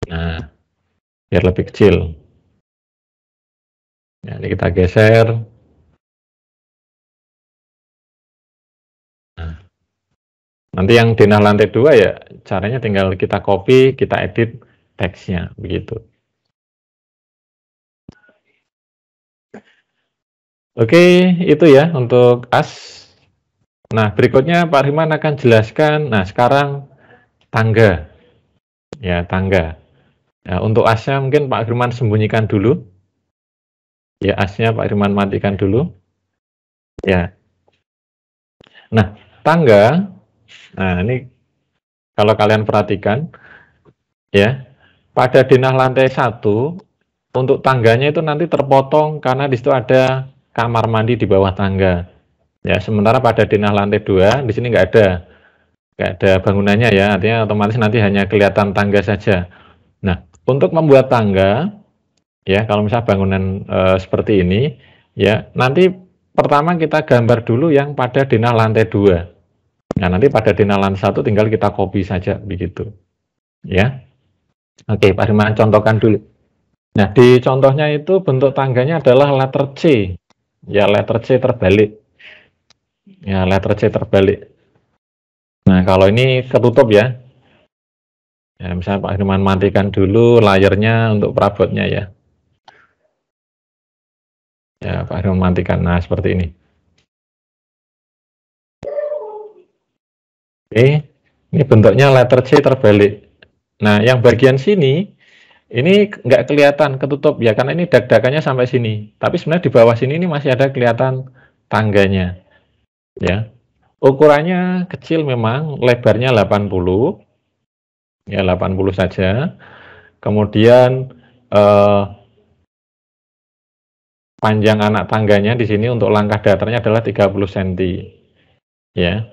Nah, biar lebih kecil. Nah, ini kita geser. Nah, nanti yang denah lantai 2 ya caranya tinggal kita copy, kita edit teksnya begitu. Oke, itu ya untuk as. Nah, berikutnya Pak Riman akan jelaskan. Nah, sekarang tangga. Ya, tangga. Nah, untuk asnya mungkin Pak Firman sembunyikan dulu. Ya, asnya Pak Firman matikan dulu. Ya. Nah, tangga. Nah, ini kalau kalian perhatikan ya, pada denah lantai 1 untuk tangganya itu nanti terpotong karena di situ ada kamar mandi di bawah tangga. Ya, sementara pada denah lantai 2 di sini nggak ada. nggak ada bangunannya ya, artinya otomatis nanti hanya kelihatan tangga saja. Nah, untuk membuat tangga, ya kalau misalnya bangunan seperti ini, ya nanti pertama kita gambar dulu yang pada denah lantai 2. Nah, nanti pada denah lantai 1 tinggal kita copy saja begitu. Ya. Oke, Pak Firman contohkan dulu. Nah, di contohnya itu bentuk tangganya adalah letter C. Ya, letter C terbalik. Ya, letter C terbalik. Nah, kalau ini ketutup ya. Ya, misalnya Pak Firman matikan dulu layarnya untuk perabotnya ya. Ya, Pak Firman matikan. Nah, seperti ini. Oke, ini bentuknya letter C terbalik. Nah, yang bagian sini ini nggak kelihatan ketutup ya, karena ini dak-dakannya sampai sini. Tapi sebenarnya di bawah sini ini masih ada kelihatan tangganya. Ya, ukurannya kecil memang, lebarnya 80. Ya, 80 saja. Kemudian panjang anak tangganya di sini untuk langkah datarnya adalah 30 cm. Ya.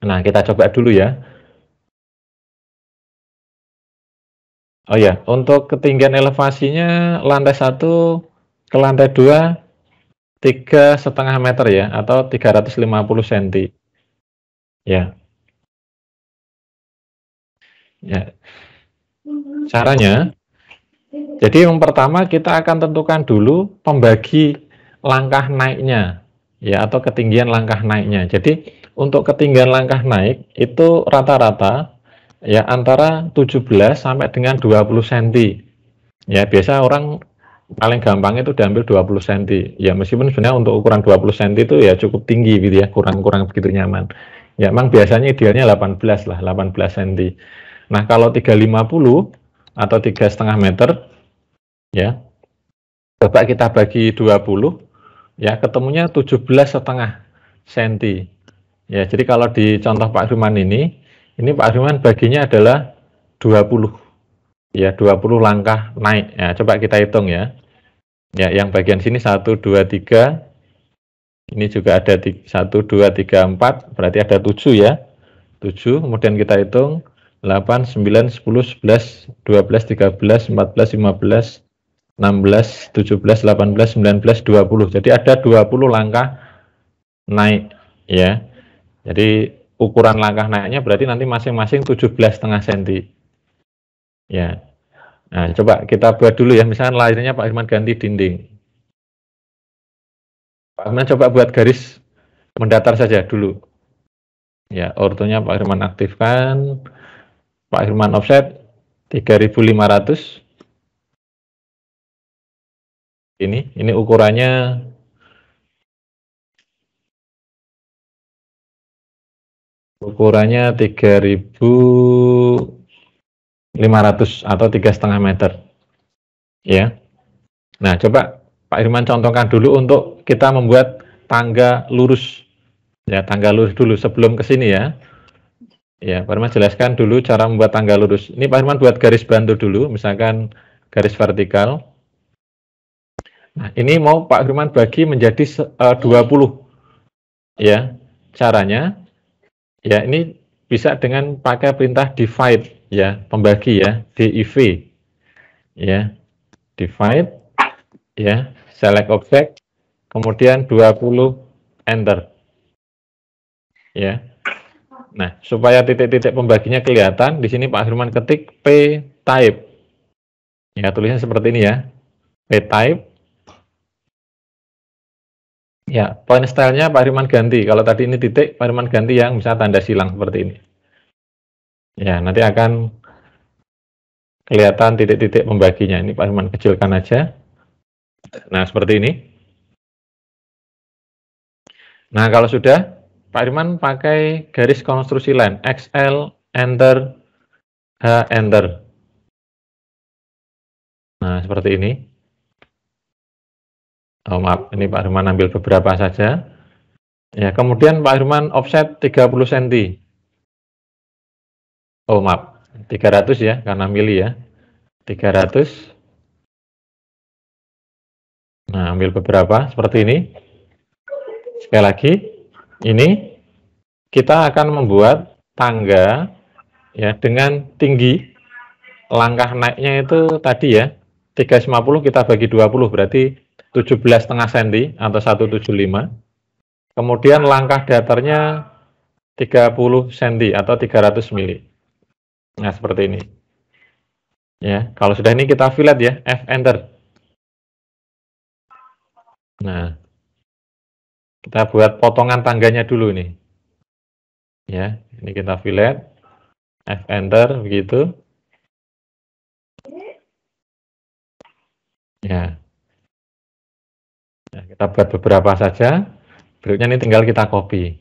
Nah, kita coba dulu ya. Oh ya, untuk ketinggian elevasinya lantai 1 ke lantai 2 3,5 meter ya, atau 350 cm. Ya. Ya. Caranya, jadi yang pertama kita akan tentukan dulu pembagi langkah naiknya, ya, atau ketinggian langkah naiknya. Jadi untuk ketinggian langkah naik itu rata-rata ya antara 17 sampai dengan 20 cm. Ya, biasa orang paling gampang itu diambil 20 cm. Ya, meskipun sebenarnya untuk ukuran 20 cm itu ya cukup tinggi gitu ya, kurang begitu nyaman. Ya, memang biasanya idealnya 18 lah, 18 cm. Nah, kalau 350 atau 3,5 meter, ya, coba kita bagi 20, ya, ketemunya 17,5 cm. Ya, jadi kalau di contoh Pak Firman ini Pak Firman baginya adalah 20. Ya, 20 langkah naik. Ya, coba kita hitung ya. Ya, yang bagian sini 1, 2, 3. Ini juga ada 1, 2, 3, 4. Berarti ada 7 ya. 7. Kemudian kita hitung 8, 9, 10, 11, 12, 13, 14, 15, 16, 17, 18, 19, 20. Jadi ada 20 langkah naik ya. Jadi ukuran langkah naiknya berarti nanti masing-masing 17,5 cm. Ya. Nah, coba kita buat dulu ya. Misalkan layarnya Pak Firman ganti dinding. Pak Firman coba buat garis mendatar saja dulu. Ya, ortonya Pak Firman aktifkan. Pak Firman offset 3.500. Ini ukurannya ukurannya 3.500 atau 3,5 meter. Ya. Nah, coba Pak Firman contohkan dulu untuk kita membuat tangga lurus. Ya, tangga lurus dulu sebelum ke sini ya. Ya, Pak Firman jelaskan dulu cara membuat tangga lurus. Ini Pak Firman buat garis bantu dulu, misalkan garis vertikal. Nah, ini mau Pak Firman bagi menjadi 20. Ya, caranya ya ini bisa dengan pakai perintah divide ya, pembagi ya, div. Ya, divide ya, select object, kemudian 20 enter. Ya. Nah, supaya titik-titik pembaginya kelihatan, di sini Pak Firman ketik P type. Ya, tulisnya seperti ini ya. P type. Ya, point style-nya Pak Firman ganti. Kalau tadi ini titik, Pak Firman ganti yang misalnya tanda silang seperti ini. Ya, nanti akan kelihatan titik-titik pembaginya. Ini Pak Firman kecilkan aja. Nah, seperti ini. Nah, kalau sudah, Pak Firman pakai garis konstruksi line. XL, enter, H, enter. Nah, seperti ini. Oh, maaf, ini Pak Firman ambil beberapa saja. Ya, kemudian Pak Firman offset 30 cm. Oh, maaf, 300 ya, karena mili ya. 300. Nah, ambil beberapa seperti ini. Sekali lagi, ini kita akan membuat tangga ya dengan tinggi langkah naiknya itu tadi ya 350 kita bagi 20 berarti 17,5 cm atau 175. Kemudian langkah datarnya 30 cm atau 300 mili. Nah, seperti ini. Ya, kalau sudah ini kita fillet ya, F enter. Nah, kita buat potongan tangganya dulu nih. Ya, ini kita fillet, F enter begitu. Ya. Nah, kita buat beberapa saja. Berikutnya ini tinggal kita copy.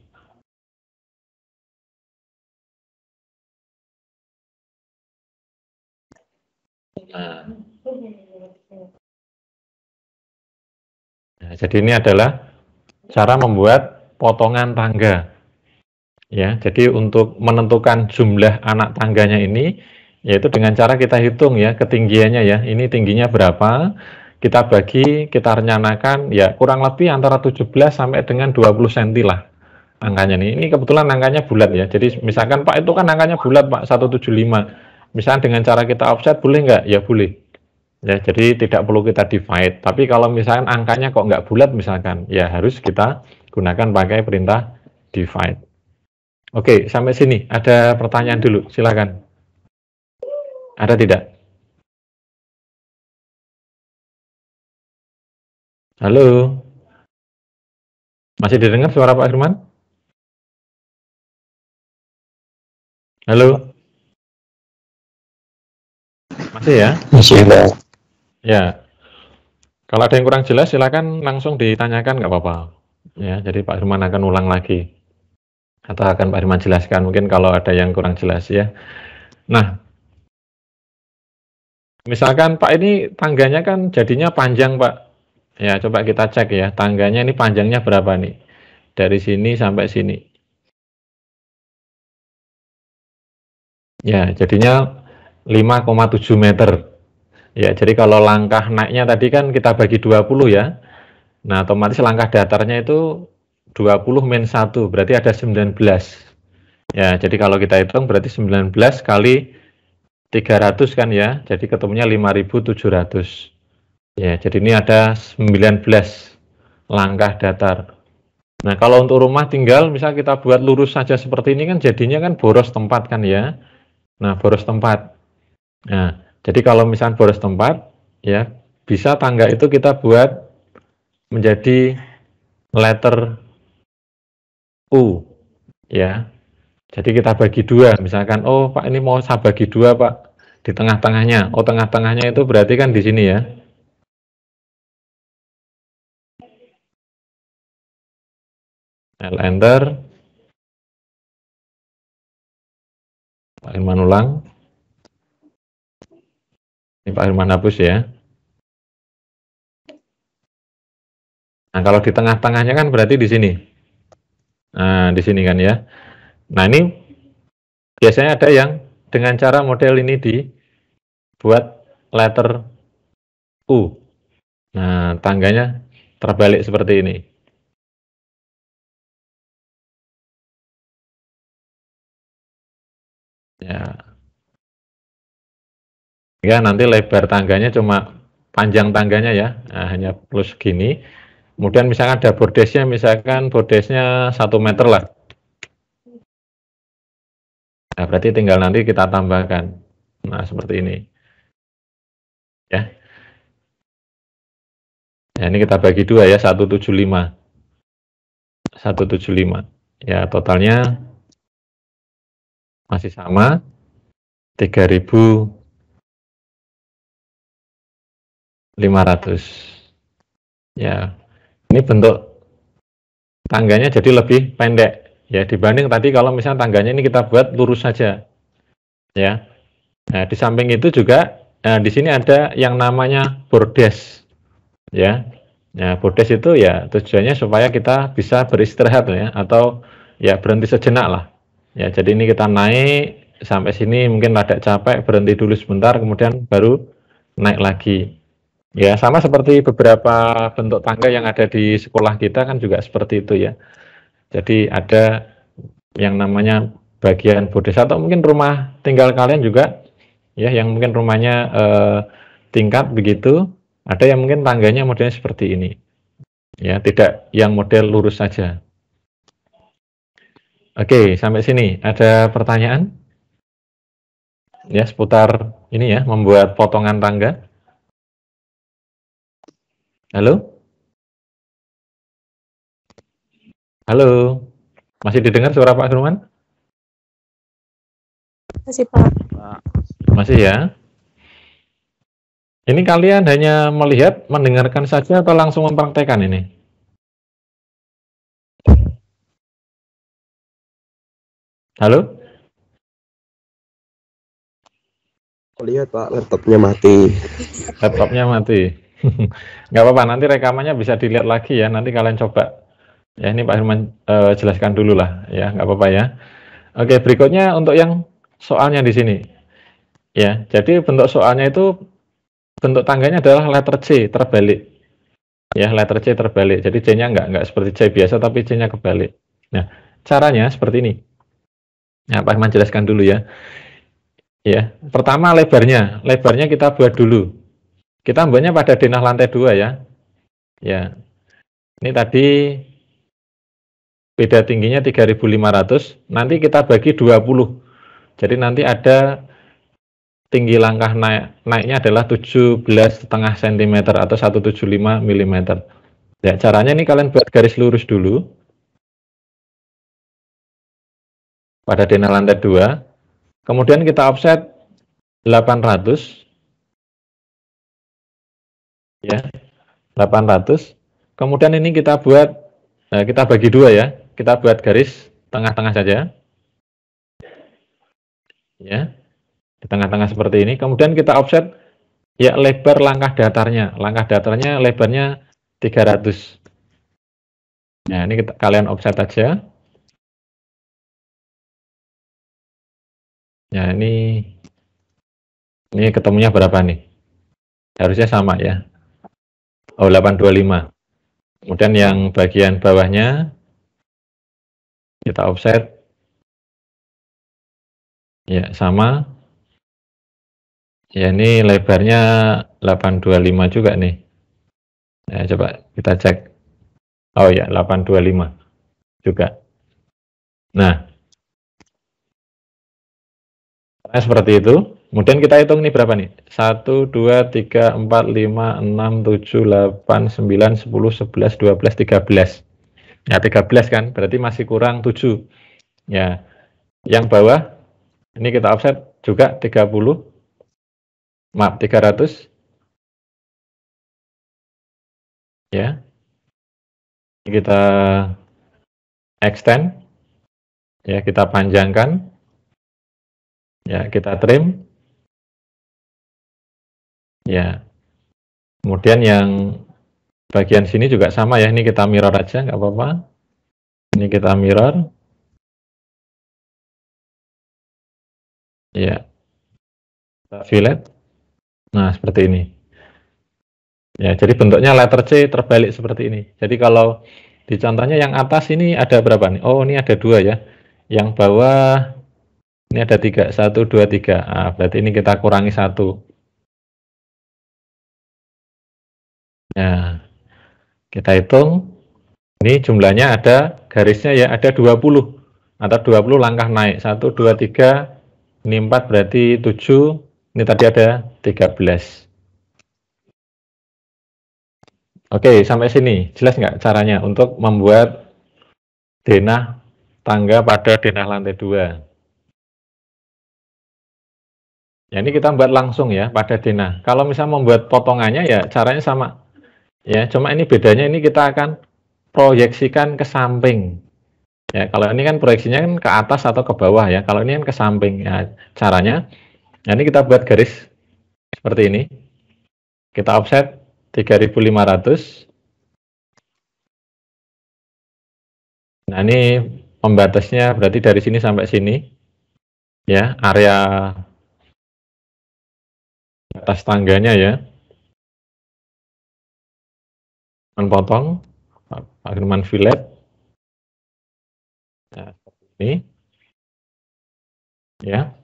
Nah, jadi ini adalah cara membuat potongan tangga. Ya, jadi untuk menentukan jumlah anak tangganya ini, yaitu dengan cara kita hitung ya ketinggiannya ya. Ini tingginya berapa? Kita bagi, kita rencanakan ya kurang lebih antara 17 sampai dengan 20 cm lah angkanya nih. Ini kebetulan angkanya bulat ya. Jadi misalkan Pak itu kan angkanya bulat Pak 175. Misalkan dengan cara kita offset boleh nggak? Ya boleh. Ya, jadi tidak perlu kita divide. Tapi kalau misalkan angkanya kok nggak bulat misalkan, ya harus kita gunakan pakai perintah divide. Oke, sampai sini ada pertanyaan dulu, silakan. Ada tidak? Halo? Masih didengar suara Pak Firman? Halo? Masih ya? Masih Pak. Ya. Kalau ada yang kurang jelas silakan langsung ditanyakan, nggak apa-apa. Ya, jadi Pak Firman akan ulang lagi. Atau akan Pak Firman jelaskan mungkin kalau ada yang kurang jelas ya. Nah, misalkan Pak ini tangganya kan jadinya panjang Pak. Ya, coba kita cek ya, tangganya ini panjangnya berapa nih? Dari sini sampai sini. Ya, jadinya 5,7 meter. Ya, jadi kalau langkah naiknya tadi kan kita bagi 20 ya. Nah, otomatis langkah datarnya itu 20 min 1, berarti ada 19. Ya, jadi kalau kita hitung berarti 19 kali 300 kan ya. Jadi ketemunya 5.700. Ya, jadi ini ada 19 langkah datar. Nah, kalau untuk rumah tinggal, misal kita buat lurus saja seperti ini kan jadinya kan boros tempat kan ya. Nah, boros tempat. Nah, jadi kalau misalnya boros tempat, ya bisa tangga itu kita buat menjadi letter U. Ya, jadi kita bagi dua. Misalkan, oh Pak ini mau saya bagi dua Pak. Di tengah-tengahnya. Oh, tengah-tengahnya itu berarti kan di sini ya. L enter. Pak Firman ulang. Ini Pak Firman hapus ya. Nah, kalau di tengah-tengahnya kan berarti di sini. Nah, di sini kan ya. Nah, ini biasanya ada yang dengan cara model ini dibuat letter U. Nah, tangganya terbalik seperti ini. Ya. Ya, nanti lebar tangganya cuma panjang tangganya ya. Nah, hanya plus gini. Kemudian misalkan ada bordesnya, misalkan bordesnya 1 meter lah. Nah, berarti tinggal nanti kita tambahkan. Nah, seperti ini. Ya. Nah, ini kita bagi dua ya, 175. 175. Ya, totalnya masih sama 3.500. Ya. Ini bentuk tangganya jadi lebih pendek ya dibanding tadi kalau misalnya tangganya ini kita buat lurus saja. Ya. Nah, di samping itu juga di sini ada yang namanya bordes. Ya. Nah, bordes itu ya tujuannya supaya kita bisa beristirahat ya atau ya berhenti sejenak lah. Ya, jadi ini kita naik sampai sini mungkin rada capek, berhenti dulu sebentar kemudian baru naik lagi. Ya, sama seperti beberapa bentuk tangga yang ada di sekolah kita kan juga seperti itu ya. Jadi ada yang namanya bagian bordes atau mungkin rumah tinggal kalian juga ya, yang mungkin rumahnya tingkat begitu, ada yang mungkin tangganya modelnya seperti ini ya, tidak yang model lurus saja. Oke, sampai sini ada pertanyaan ya seputar ini ya, membuat potongan tangga. Halo? Halo? Masih didengar suara Pak Firman? Masih, Pak. Masih ya? Ini kalian hanya melihat, mendengarkan saja atau langsung mempraktekkan ini? Halo? Lihat Pak, laptopnya mati. Laptopnya mati. Nggak apa-apa, nanti rekamannya bisa dilihat lagi ya, nanti kalian coba. Ya, ini Pak Firman jelaskan dulu lah, ya, nggak apa-apa ya. Oke, berikutnya untuk yang soalnya di sini. Ya, jadi bentuk soalnya itu, bentuk tangganya adalah letter C terbalik. Ya, letter C terbalik. Jadi C-nya nggak seperti C biasa, tapi C-nya kebalik. Nah, caranya seperti ini. Nah, Pak Firman jelaskan dulu ya. Ya, pertama lebarnya kita buat dulu. Kita buatnya pada denah lantai 2 ya. Ya, ini tadi beda tingginya 3.500. Nanti kita bagi 20. Jadi nanti ada tinggi langkah naiknya adalah 17,5 cm atau 175 mm. Ya, caranya ini kalian buat garis lurus dulu pada denah lantai 2. Kemudian kita offset 800. Ya, 800. Kemudian ini kita buat, kita bagi 2 ya. Kita buat garis tengah-tengah saja. Ya. Di tengah-tengah seperti ini, kemudian kita offset ya lebar langkah datarnya lebarnya 300. Nah, ini kalian offset aja. Ya, ini ketemunya berapa nih? Harusnya sama ya. Oh, 825. Kemudian yang bagian bawahnya kita offset ya sama. Ya, ini lebarnya 825 juga nih. Nah, coba kita cek. Oh ya, 825 juga. Nah, seperti itu. Kemudian kita hitung nih berapa nih? 1, 2, 3, 4, 5, 6, 7, 8, 9, 10, 11, 12, 13. Ya, 13 kan? Berarti masih kurang 7. Ya, yang bawah ini kita offset juga 30. Maaf, 300. Ya. Kita extend. Ya, kita panjangkan. Ya, kita trim. Ya. Kemudian yang bagian sini juga sama ya. Ini kita mirror aja, nggak apa-apa. Ini kita mirror. Ya. Kita fillet. Nah, seperti ini. Ya, jadi bentuknya letter C terbalik seperti ini. Jadi kalau di contohnya yang atas ini ada berapa nih? Oh, ini ada 2 ya. Yang bawah ini ada 3. 1, 2, 3. Nah, berarti ini kita kurangi 1. Nah, kita hitung. Ini jumlahnya ada garisnya ya, ada 20. Atau 20 langkah naik. 1, 2, 3. Ini 4 berarti 7. Ini tadi ada 13. Oke, sampai sini. Jelas nggak caranya untuk membuat denah tangga pada denah lantai 2? Ya, ini kita buat langsung ya pada denah. Kalau misalnya membuat potongannya ya caranya sama. Ya, cuma ini bedanya ini kita akan proyeksikan ke samping. Ya, kalau ini kan proyeksinya kan ke atas atau ke bawah ya. Kalau ini kan ke samping. Ya, caranya, nah ini kita buat garis seperti ini. Kita offset 3.500. Nah, ini pembatasnya berarti dari sini sampai sini. Ya, area atas tangganya ya. Potong, Pak Firman fillet. Nah, seperti ini. Ya.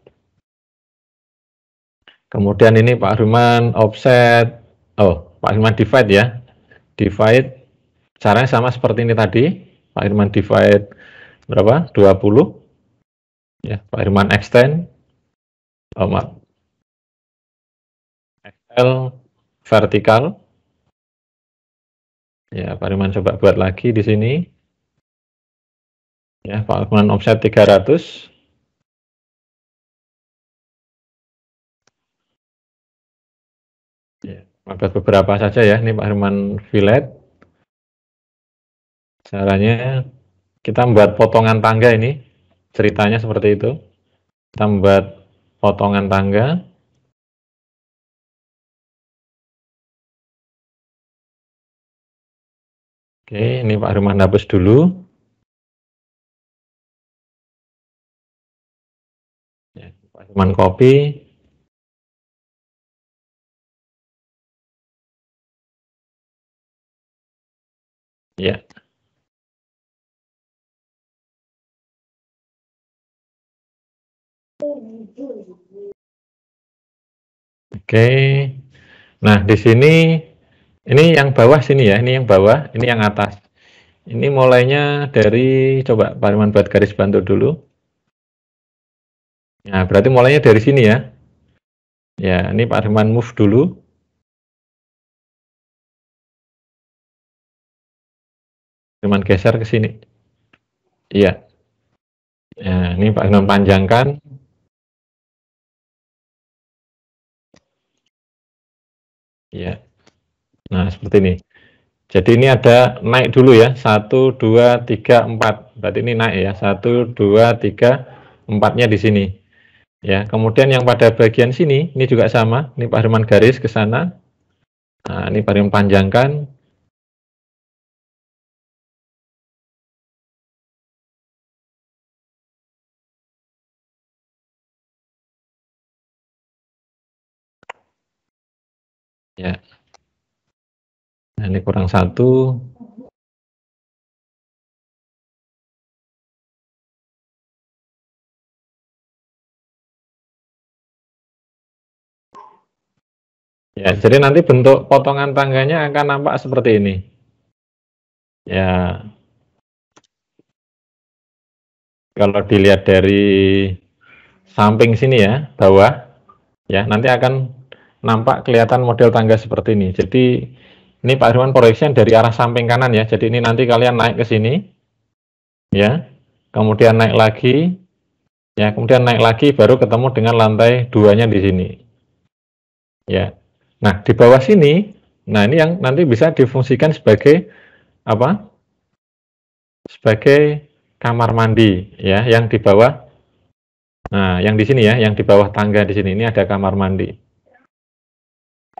Kemudian ini Pak Firman offset, Pak Firman divide ya. Divide, caranya sama seperti ini tadi. Pak Firman divide berapa? 20. Ya, Pak Firman extend. XL vertikal. Ya, Pak Firman coba buat lagi di sini. Ya, Pak Firman offset 300. Ya, buat beberapa saja ya. Ini Pak Firman fillet. Caranya kita membuat potongan tangga ini. Ceritanya seperti itu. Kita membuat potongan tangga. Oke, ini Pak Firman hapus dulu. Ya, Pak Firman copy. Ya. Oke. Nah, di sini ini yang bawah sini ya, ini yang bawah, ini yang atas. Ini mulainya dari, coba Pak Firman buat garis bantu dulu. Nah, berarti mulainya dari sini ya. Ya, ini Pak Firman move dulu. Firman geser ke sini. Iya. Nah, ini Pak Firman panjangkan. Ya. Nah, seperti ini. Jadi ini ada naik dulu ya, 1, 2, 3, 4. Berarti ini naik ya, 1, 2, 3, 4-nya di sini. Ya, kemudian yang pada bagian sini, ini juga sama. Ini Pak Firman garis ke sana. Nah, ini Pak Firman panjangkan. Ya. Nah, ini kurang 1. Ya, jadi nanti bentuk potongan tangganya akan nampak seperti ini. Ya. Kalau dilihat dari samping sini ya, bawah, ya nanti akan nampak kelihatan model tangga seperti ini. Jadi ini Pak Firman projection dari arah samping kanan ya. Jadi ini nanti kalian naik ke sini, ya. Kemudian naik lagi, ya. Kemudian naik lagi, baru ketemu dengan lantai 2-nya di sini, ya. Nah di bawah sini, nah ini yang nanti bisa difungsikan sebagai apa? Sebagai kamar mandi, ya. Yang di bawah. Nah, yang di sini ya, yang di bawah tangga di sini, ini ada kamar mandi.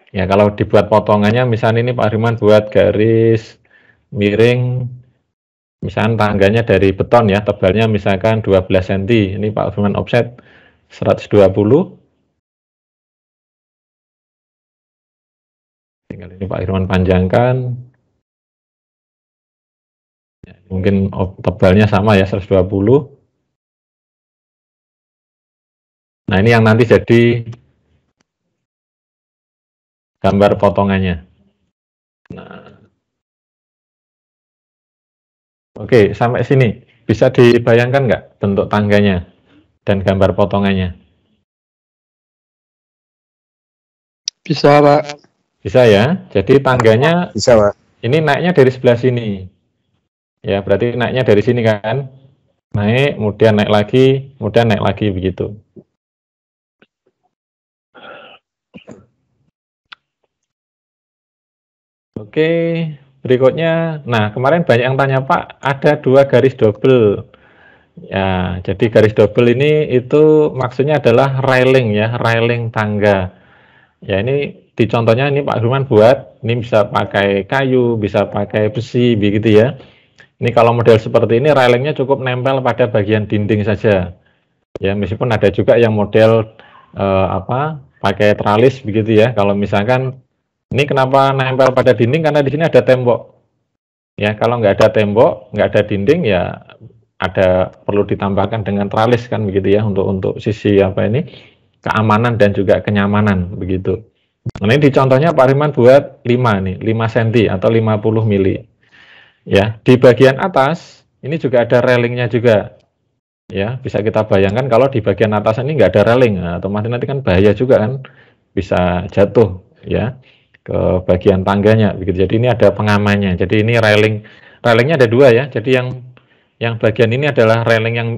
Ya, kalau dibuat potongannya, misalnya ini Pak Firman buat garis miring, misalnya tangganya dari beton ya, tebalnya misalkan 12 cm. Ini Pak Firman offset 120. Tinggal ini Pak Firman panjangkan. Ya, mungkin tebalnya sama ya, 120. Nah, ini yang nanti jadi gambar potongannya. Nah, oke, sampai sini bisa dibayangkan nggak bentuk tangganya dan gambar potongannya? Bisa, Pak. Bisa ya. Jadi tangganya Bisa, Pak. ini naiknya dari sebelah sini. Ya, berarti naiknya dari sini kan. Naik, kemudian naik lagi begitu. Oke, berikutnya. Nah, kemarin banyak yang tanya, Pak, ada 2 garis double. Ya, jadi garis double ini itu maksudnya adalah railing ya, railing tangga. Ya, ini di contohnya ini Pak Firman buat, ini bisa pakai kayu, bisa pakai besi begitu ya. Ini kalau model seperti ini railingnya cukup nempel pada bagian dinding saja. Ya, meskipun ada juga yang model pakai tralis begitu ya. Kalau misalkan ini kenapa nempel pada dinding, karena di sini ada tembok. Ya, kalau nggak ada tembok, nggak ada dinding ya ada perlu ditambahkan dengan tralis kan begitu ya untuk sisi apa ini keamanan dan juga kenyamanan begitu. Nah, ini di contohnya Pak Riman buat 5 nih, 5 cm atau 50 mili. Ya, di bagian atas ini juga ada railingnya juga. Ya, bisa kita bayangkan kalau di bagian atas ini nggak ada railing, nah, otomatis nanti kan bahaya juga kan, bisa jatuh ya ke bagian tangganya begitu. Jadi ini ada pengamannya. Jadi ini railingnya ada 2 ya. Jadi yang bagian ini adalah railing yang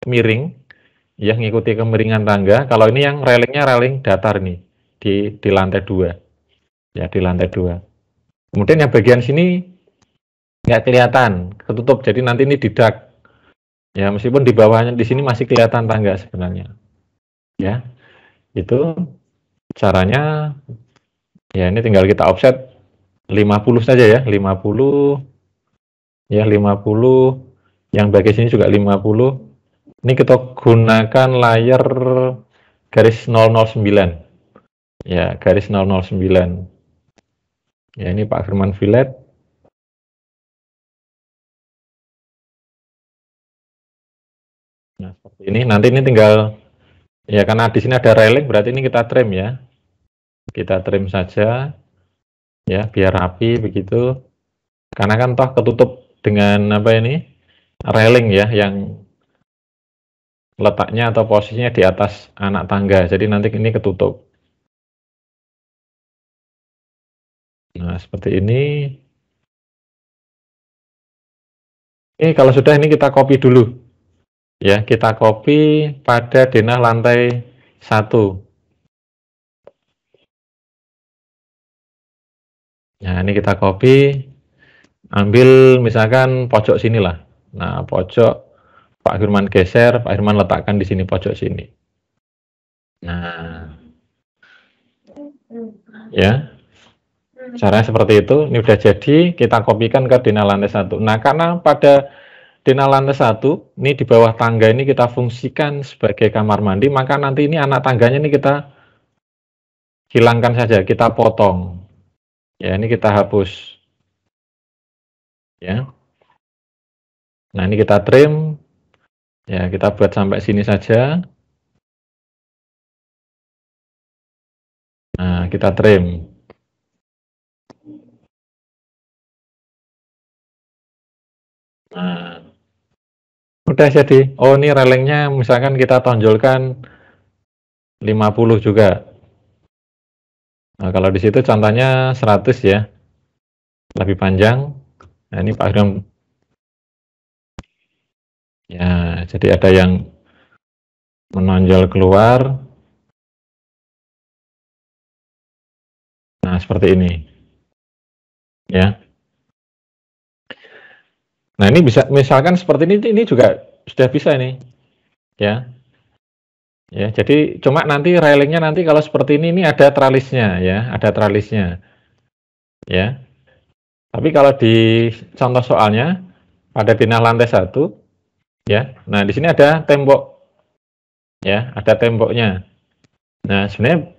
miring, ya ngikuti kemiringan tangga. Kalau ini yang railingnya railing datar nih di lantai 2, ya di lantai 2. Kemudian yang bagian sini nggak kelihatan, ketutup. Jadi nanti ini didak. Ya meskipun di bawahnya di sini masih kelihatan tangga sebenarnya. Ya, itu caranya. Ya ini tinggal kita offset 50 saja ya, 50. Ya 50. Yang bagian sini juga 50. Ini kita gunakan layar garis 009. Ya, garis 009. Ya, ini Pak Firman Fillet. Nah, seperti ini. Nanti ini tinggal, ya karena di sini ada railing, berarti ini kita trim ya. Kita trim saja, ya biar rapi begitu. Karena kan toh ketutup dengan apa ini, railing ya, yang letaknya atau posisinya di atas anak tangga. Jadi nanti ini ketutup. Nah, seperti ini. Ini kalau sudah ini kita copy dulu. Ya, kita copy pada denah lantai 1. Nah, ini kita copy, ambil misalkan pojok sini lah. Nah, pojok Pak Firman geser, Pak Firman letakkan di sini pojok sini. Nah, ya, caranya seperti itu. Ini udah jadi, kita kopikan ke denah lantai 1. Nah, karena pada denah lantai 1, ini di bawah tangga ini kita fungsikan sebagai kamar mandi, maka nanti ini anak tangganya ini kita hilangkan saja, kita potong. Ya, ini kita hapus. Ya. Nah, ini kita trim. Ya, kita buat sampai sini saja. Nah, kita trim. Nah, udah jadi. Oh, ini railingnya misalkan kita tonjolkan 50 juga. Nah, kalau di situ contohnya 100 ya. Lebih panjang. Nah, ini Pak Firman. Ya, jadi ada yang menonjol keluar. Nah, seperti ini. Ya. Nah, ini bisa misalkan seperti ini juga sudah bisa ini. Ya. Ya, jadi cuma nanti railingnya nanti kalau seperti ini ada tralisnya ya, ada tralisnya. Ya. Tapi kalau di contoh soalnya pada denah lantai 1 ya. Nah, di sini ada tembok. Ya, ada temboknya. Nah, sebenarnya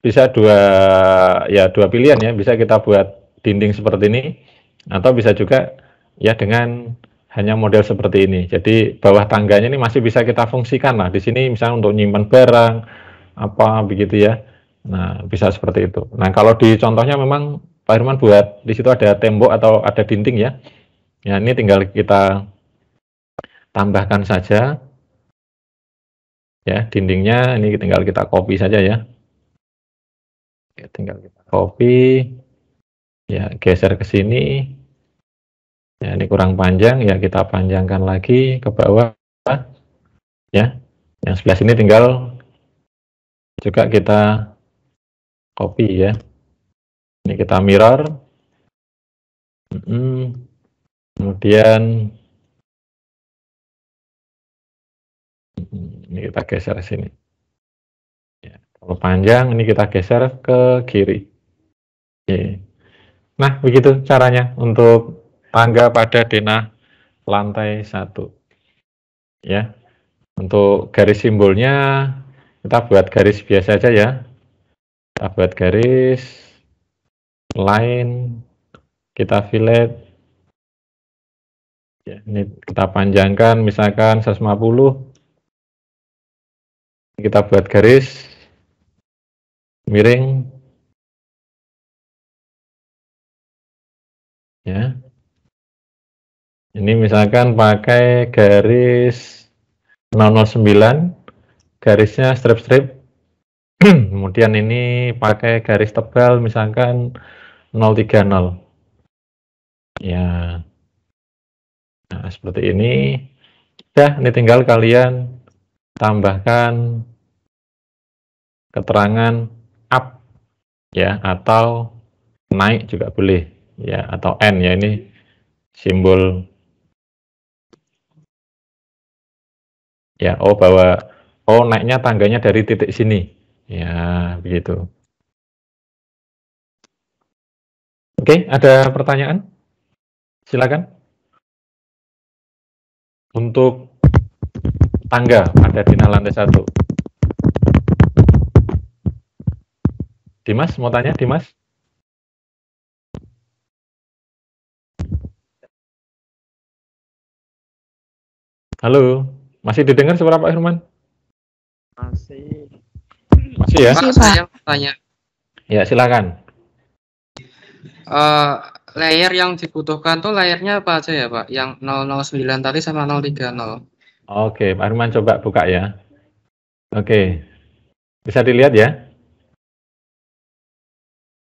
bisa dua pilihan ya, bisa kita buat dinding seperti ini atau bisa juga ya dengan hanya model seperti ini. Jadi bawah tangganya ini masih bisa kita fungsikan lah. Di sini misalnya untuk nyimpan barang apa begitu ya. Nah, bisa seperti itu. Nah, kalau di contohnya memang Pak Firman buat di situ ada tembok atau ada dinding ya. Ya, ini tinggal kita tambahkan saja. Ya, dindingnya ini tinggal kita copy saja ya. Ya, tinggal kita copy. Ya, geser ke sini. Ya, ini kurang panjang, ya kita panjangkan lagi ke bawah. Ya, yang sebelah sini tinggal juga kita copy ya. Ini kita mirror. Kemudian ini kita geser sini. Ya, kalau panjang ini kita geser ke kiri. Oke. Nah, begitu caranya untuk tangga pada denah lantai 1. Ya. Untuk garis simbolnya kita buat garis biasa aja ya. Kita buat garis line, kita fillet. Ya, ini kita panjangkan misalkan 150. Kita buat garis miring. Ya. Ini misalkan pakai garis 009, garisnya strip-strip. Kemudian ini pakai garis tebal misalkan 030. Ya. Nah, seperti ini. Udah, ini tinggal kalian tambahkan keterangan up ya, atau naik juga boleh ya, atau N ya, ini simbol ya, bahwa naiknya tangganya dari titik sini ya, begitu. Oke, ada pertanyaan? Silakan. Untuk tangga pada dina lantai 1. Dimas, mau tanya, Dimas? Halo, masih didengar suara Pak Firman? Masih. Masih ya? Pak, saya mau tanya. Ya, silakan. Layer yang dibutuhkan tuh layernya apa aja ya, Pak? Yang 009 tadi sama 030. Oke, Pak Firman coba buka ya. Oke, bisa dilihat ya?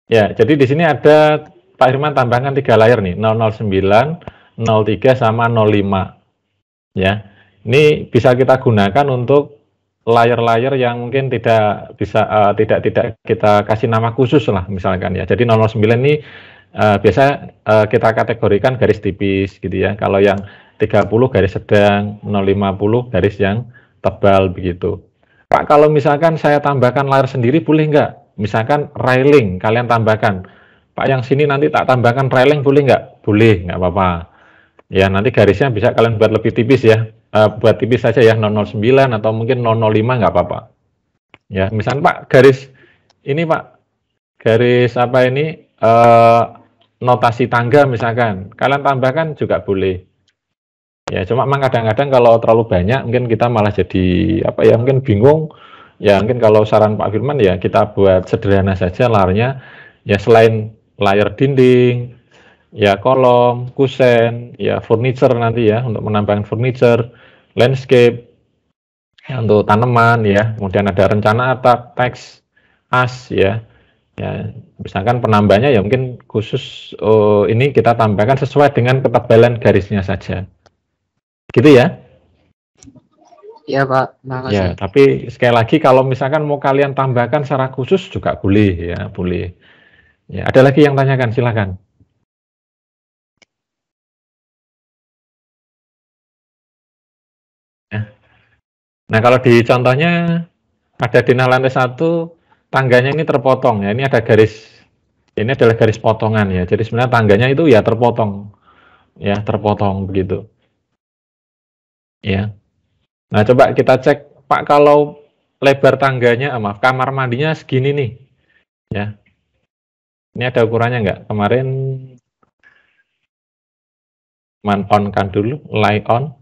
Ya, jadi di sini ada Pak Firman tambahkan 3 layer nih, 009, 03 sama 05. Ya, ini bisa kita gunakan untuk layer-layer yang mungkin tidak bisa tidak kita kasih nama khusus lah misalkan ya. Jadi 009 ini biasa kita kategorikan garis tipis gitu ya. Kalau yang 30 garis sedang, 050 garis yang tebal begitu. Pak, kalau misalkan saya tambahkan layer sendiri boleh nggak? Misalkan railing kalian tambahkan. Pak, yang sini nanti tak tambahkan railing boleh nggak? Boleh, nggak apa-apa. Ya, nanti garisnya bisa kalian buat lebih tipis ya. Buat tipis saja ya, 009 atau mungkin 005 nggak apa-apa. Ya, misalnya Pak, garis ini Pak, garis apa ini, notasi tangga misalkan, kalian tambahkan juga boleh. Ya, cuma memang kadang-kadang kalau terlalu banyak, mungkin kita malah jadi apa ya, mungkin bingung. Ya, mungkin kalau saran Pak Firman ya kita buat sederhana saja layarnya. Ya, selain layar dinding, ya kolom, kusen, ya furniture nanti ya, untuk menambahkan furniture, landscape, ya, untuk tanaman ya, kemudian ada rencana atap, teks, as ya, ya misalkan penambahnya ya mungkin khusus ini kita tambahkan sesuai dengan ketebalan garisnya saja, gitu ya. Iya, Pak. Makasih. Ya, tapi sekali lagi kalau misalkan mau kalian tambahkan secara khusus juga boleh ya, boleh. Ya, ada lagi yang tanyakan, silakan. Nah, kalau di contohnya ada dina lantai 1, tangganya ini terpotong ya. Ini ada garis, ini adalah garis potongan ya. Jadi sebenarnya tangganya itu ya terpotong, ya terpotong begitu. Ya. Nah, coba kita cek Pak, kalau lebar tangganya, maaf, kamar mandinya segini nih, ya. Ini ada ukurannya nggak? Kemarin on kan dulu, lie on.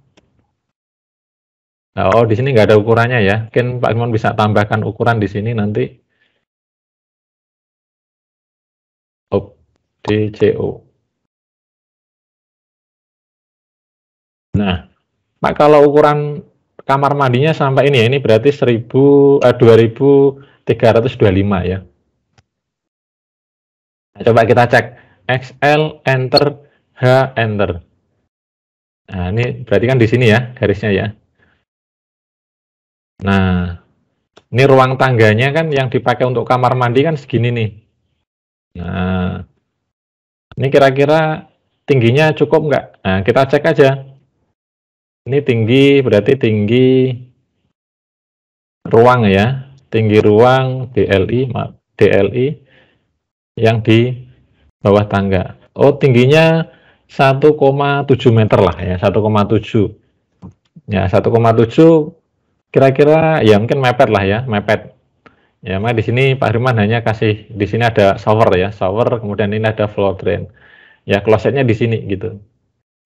Nah, di sini nggak ada ukurannya ya. Mungkin Pak Imon bisa tambahkan ukuran di sini nanti. DCO. Nah, Pak, kalau ukuran kamar mandinya sampai ini ya, ini berarti 2325 ya. Nah, coba kita cek XL, enter, H, enter. Nah, ini berarti kan di sini ya garisnya ya. Nah, ini ruang tangganya kan yang dipakai untuk kamar mandi kan segini nih. Nah, ini kira-kira tingginya cukup nggak? Nah, kita cek aja. Ini tinggi, berarti tinggi ruang ya. Tinggi ruang DLI yang di bawah tangga. Tingginya 1,7 meter lah ya, 1,7. Ya, 1,7 kira-kira ya mungkin mepet lah ya, mepet. Ya, maka di sini Pak Firman hanya kasih, di sini ada shower ya, shower, kemudian ini ada floor drain. Ya, klosetnya di sini gitu.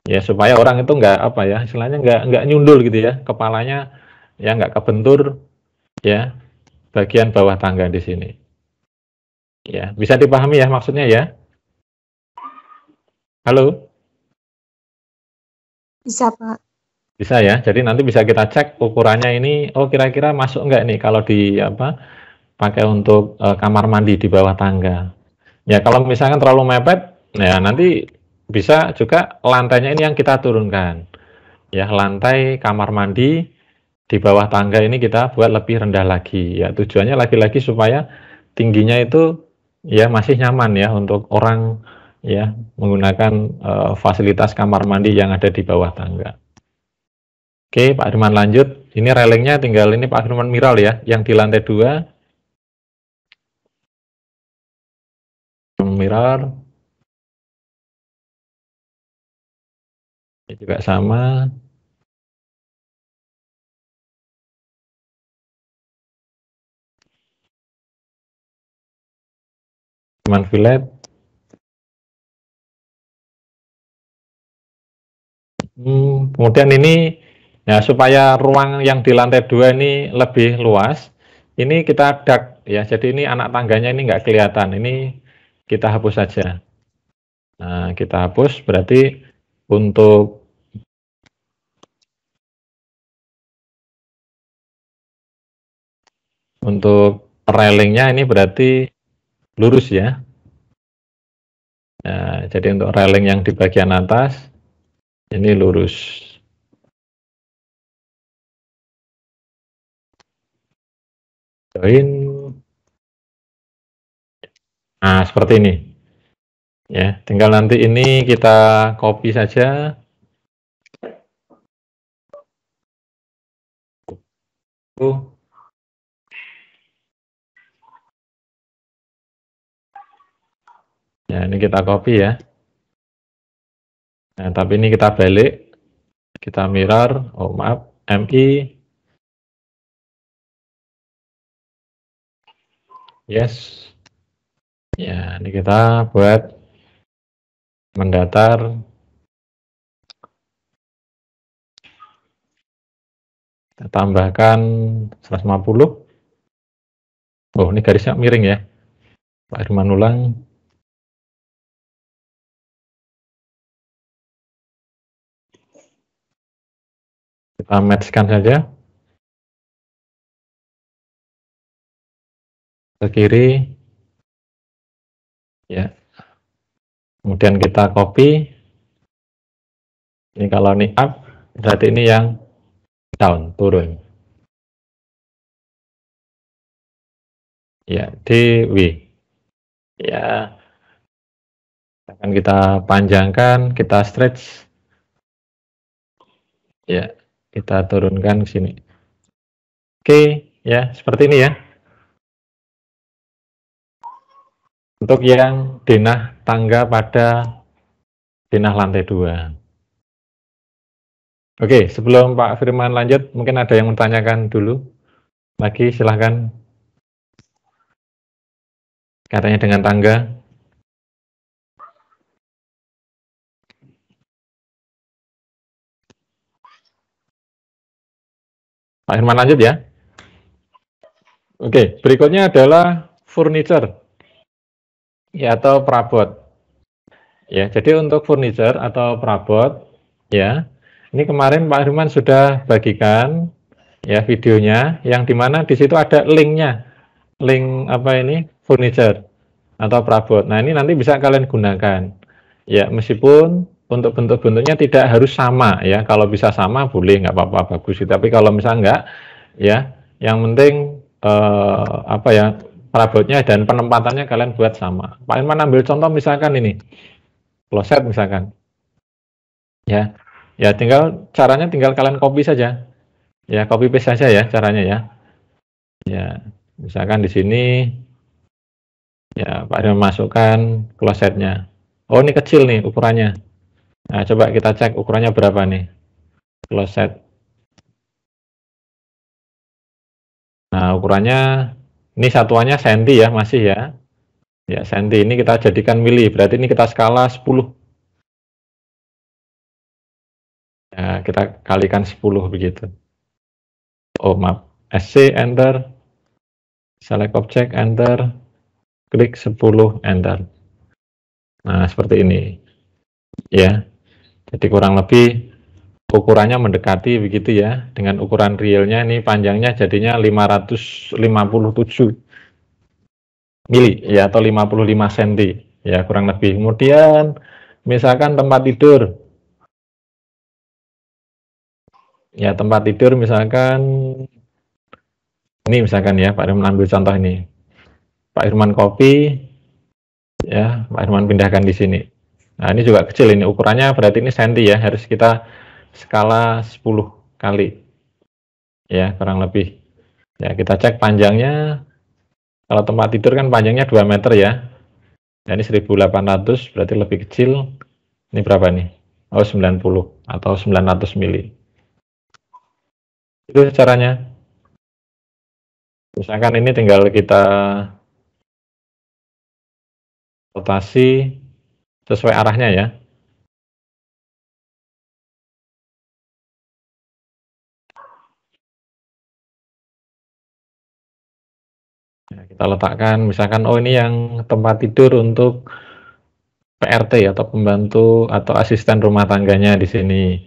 Ya supaya orang itu nggak apa ya, istilahnya nggak nyundul gitu ya, kepalanya ya nggak kebentur ya bagian bawah tangga di sini. Ya, bisa dipahami ya maksudnya ya? Halo? Bisa, Pak. Bisa ya. Jadi nanti bisa kita cek ukurannya ini, oh kira-kira masuk nggak nih kalau di apa pakai untuk kamar mandi di bawah tangga. Ya kalau misalkan terlalu mepet, ya nanti bisa juga lantainya ini yang kita turunkan. Ya lantai kamar mandi di bawah tangga ini kita buat lebih rendah lagi. Ya tujuannya lagi-lagi supaya tingginya itu ya masih nyaman ya untuk orang ya menggunakan fasilitas kamar mandi yang ada di bawah tangga. Oke, Pak Firman lanjut. Ini railingnya tinggal ini Pak Firman miral ya, yang di lantai 2. Miral. Ini juga sama. Firman fillet. Kemudian ini ya supaya ruang yang di lantai 2 ini lebih luas, ini kita dak ya. Jadi ini anak tangganya ini nggak kelihatan. Ini kita hapus saja. Nah, kita hapus berarti untuk railingnya ini berarti lurus ya. Nah, jadi untuk railing yang di bagian atas ini lurus. Join. Nah, seperti ini. Ya, tinggal nanti ini kita copy saja. Ya, ini kita copy ya. Nah, tapi ini kita balik. Kita mirror, oh maaf, MI. Yes. Ya, ini kita buat mendatar. Kita tambahkan 150. Oh, ini garisnya miring ya. Pak Firman ulang. Kita matchkan saja. Ke kiri. Ya. Kemudian kita copy. Ini kalau ini up, berarti ini yang down, turun. Ya, di W. Ya. Akan kita panjangkan, kita stretch. Ya, kita turunkan ke sini. Oke, ya, seperti ini ya. Untuk yang denah tangga pada denah lantai 2. Oke, sebelum Pak Firman lanjut, mungkin ada yang menanyakan dulu. Lagi, silahkan. Katanya dengan tangga. Pak Firman lanjut ya. Oke, berikutnya adalah furniture. Ya, atau perabot. Ya, jadi untuk furniture atau perabot, ya, ini kemarin Pak Firman sudah bagikan ya videonya, yang dimana di situ ada linknya, link apa ini furniture atau perabot. Nah ini nanti bisa kalian gunakan, ya meskipun untuk bentuk-bentuknya tidak harus sama ya. Kalau bisa sama boleh, nggak apa-apa, bagus. Tapi kalau misalnya enggak, ya yang penting apa ya perabotnya dan penempatannya kalian buat sama. Pak Firman ambil contoh misalkan ini. Kloset misalkan, ya, ya caranya tinggal kalian copy saja, ya copy paste saja ya caranya ya, ya misalkan di sini, ya Pak Firman masukkan klosetnya, oh ini kecil nih ukurannya, nah coba kita cek ukurannya berapa nih, kloset, nah ukurannya ini satuannya senti ya masih ya, ya senti ini kita jadikan mili, berarti ini kita skala 10. Ya, kita kalikan 10 begitu. Oh, maaf. SC, enter. Select object, enter. Klik 10, enter. Nah, seperti ini. Ya, jadi kurang lebih ukurannya mendekati begitu ya. Dengan ukuran realnya ini panjangnya jadinya 557 mili ya, atau 55 cm ya kurang lebih. Kemudian misalkan tempat tidur. Ya, tempat tidur misalkan ini misalkan ya, Pak Irman ambil contoh ini. Pak Irman copy ya, Pak Irman pindahkan di sini. Nah, ini juga kecil ini ukurannya, berarti ini senti ya, harus kita skala 10 kali. Ya, kurang lebih. Ya, kita cek panjangnya. Kalau tempat tidur kan panjangnya 2 meter ya. Nah, ini 1800 berarti lebih kecil. Ini berapa nih? Oh, 90 atau 900 mili. Itu caranya. Misalkan ini tinggal kita rotasi sesuai arahnya ya. Nah, kita letakkan misalkan, oh ini yang tempat tidur untuk PRT atau pembantu atau asisten rumah tangganya di sini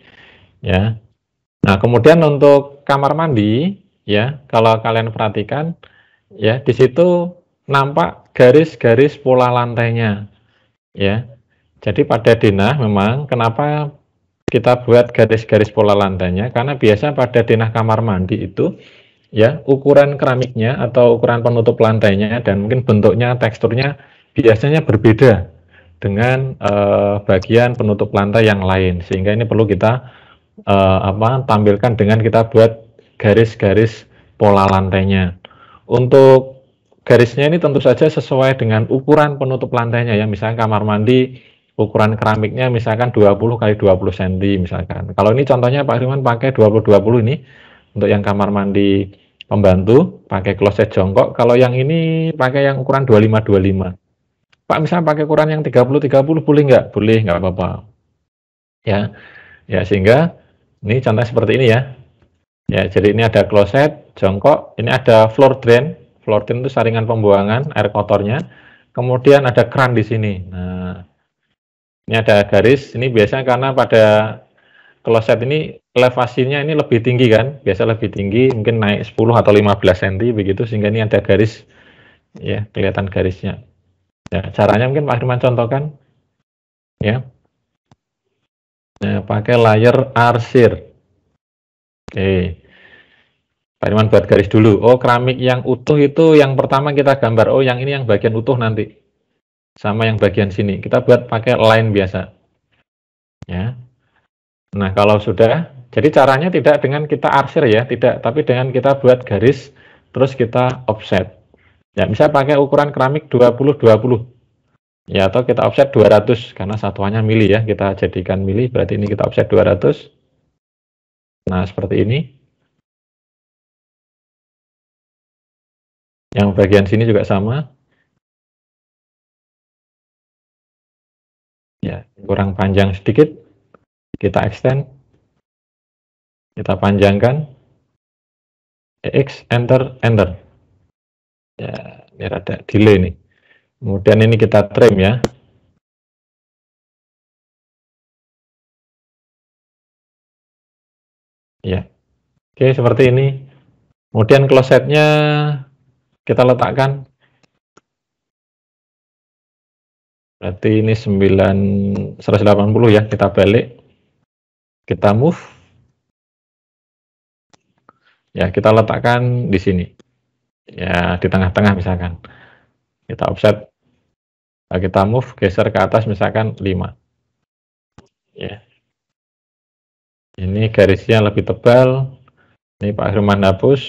ya. Nah, kemudian untuk kamar mandi ya, kalau kalian perhatikan ya, di situ nampak garis-garis pola lantainya ya. Jadi pada denah memang kenapa kita buat garis-garis pola lantainya, karena biasa pada denah kamar mandi itu ya, ukuran keramiknya atau ukuran penutup lantainya dan mungkin bentuknya, teksturnya biasanya berbeda dengan bagian penutup lantai yang lain, sehingga ini perlu kita tampilkan dengan kita buat garis-garis pola lantainya. Untuk garisnya ini tentu saja sesuai dengan ukuran penutup lantainya ya, misalnya kamar mandi ukuran keramiknya misalkan 20 kali 20 cm misalkan. Kalau ini contohnya Pak Firman pakai 20-20 ini untuk yang kamar mandi pembantu pakai kloset jongkok. Kalau yang ini pakai yang ukuran 25-25. Pak misalnya pakai ukuran yang 30-30 boleh nggak? Boleh, nggak apa-apa. Ya, ya sehingga ini contoh seperti ini ya. Ya, jadi ini ada kloset jongkok, ini ada floor drain. Floor drain itu saringan pembuangan air kotornya. Kemudian ada kran di sini. Nah, ini ada garis. Ini biasanya karena pada kloset ini elevasinya ini lebih tinggi kan, biasa lebih tinggi, mungkin naik 10 atau 15 cm begitu, sehingga ini ada garis ya, kelihatan garisnya. Ya, caranya mungkin Pak Firman contohkan ya. Nah, pakai layer arsir. Oke. Pak Firman buat garis dulu. Oh, keramik yang utuh itu yang pertama kita gambar. Oh, yang ini yang bagian utuh nanti. Sama yang bagian sini. Kita buat pakai line biasa. Ya. Nah, kalau sudah, jadi caranya tidak dengan kita arsir ya, tidak, tapi dengan kita buat garis, terus kita offset. Ya, bisa pakai ukuran keramik 20-20. Ya, atau kita offset 200, karena satuannya mili ya, kita jadikan mili, berarti ini kita offset 200. Nah, seperti ini. Yang bagian sini juga sama. Ya, kurang panjang sedikit. Kita extend. Kita panjangkan. X, enter, enter. Ya, ini rada delay nih. Kemudian ini kita trim ya. Ya. Oke, seperti ini. Kemudian klosetnya kita letakkan. Berarti ini 180 ya, kita balik. Kita move. Ya, kita letakkan di sini. Ya, di tengah-tengah misalkan. Kita offset. Nah, kita move, geser ke atas misalkan 5. Ya. Ini garisnya lebih tebal. Ini Pak Firman hapus.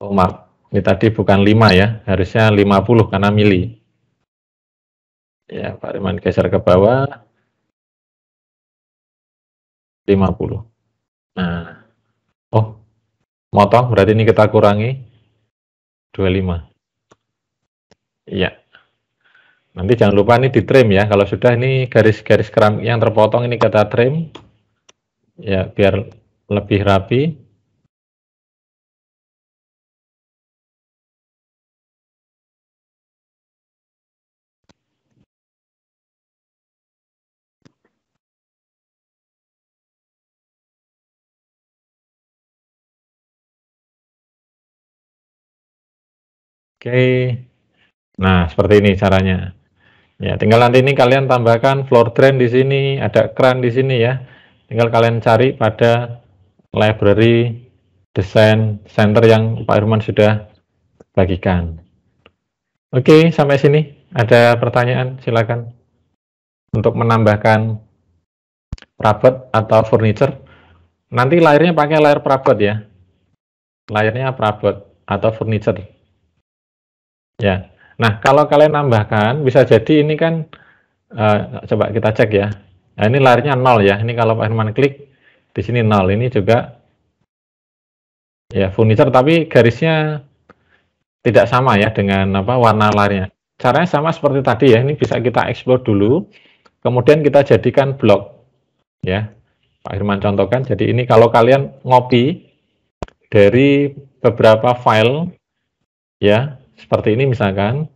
Oh, maaf. Ini tadi bukan 5 ya, harusnya 50 karena mili. Ya, Pak Firman geser ke bawah. 50. Nah. Oh, motong berarti ini kita kurangi 25. Iya. Nanti jangan lupa ini di trim ya. Kalau sudah ini garis-garis keramik yang terpotong ini kita trim. Ya, biar lebih rapi. Oke. Nah, seperti ini caranya. Ya, tinggal nanti ini kalian tambahkan floor drain di sini, ada kran di sini ya. Tinggal kalian cari pada library desain center yang Pak Irman sudah bagikan. Oke, sampai sini. Ada pertanyaan? Silakan. Untuk menambahkan perabot atau furniture. Nanti layarnya pakai layar perabot ya. Layarnya perabot atau furniture. Ya. Nah, kalau kalian tambahkan, bisa jadi ini kan, coba kita cek ya. Nah, ini layarnya 0 ya. Ini kalau Pak Herman klik, di sini 0. Ini juga ya furniture, tapi garisnya tidak sama ya dengan warna layarnya. Caranya sama seperti tadi ya. Ini bisa kita explore dulu, kemudian kita jadikan blok ya. Pak Herman contohkan. Jadi ini kalau kalian ngopi dari beberapa file ya, seperti ini misalkan.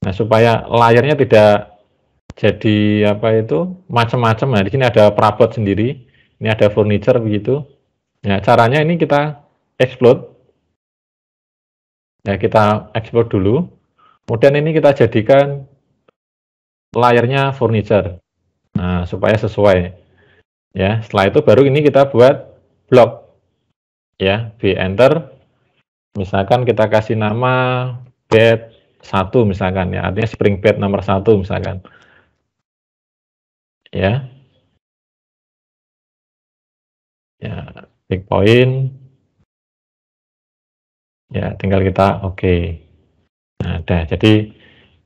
Nah, supaya layarnya tidak jadi macam-macam. Nah, di sini ada perabot sendiri, ini ada furniture begitu. Nah, caranya ini kita explode. Ya, kita export dulu. Kemudian ini kita jadikan layarnya furniture. Nah, supaya sesuai. Ya, setelah itu baru ini kita buat blok. Ya, V enter. Misalkan kita kasih nama bed 1 misalkan ya, artinya spring bed nomor 1 misalkan. Ya. Ya, big point. Ya, tinggal kita oke. Nah, ada. Jadi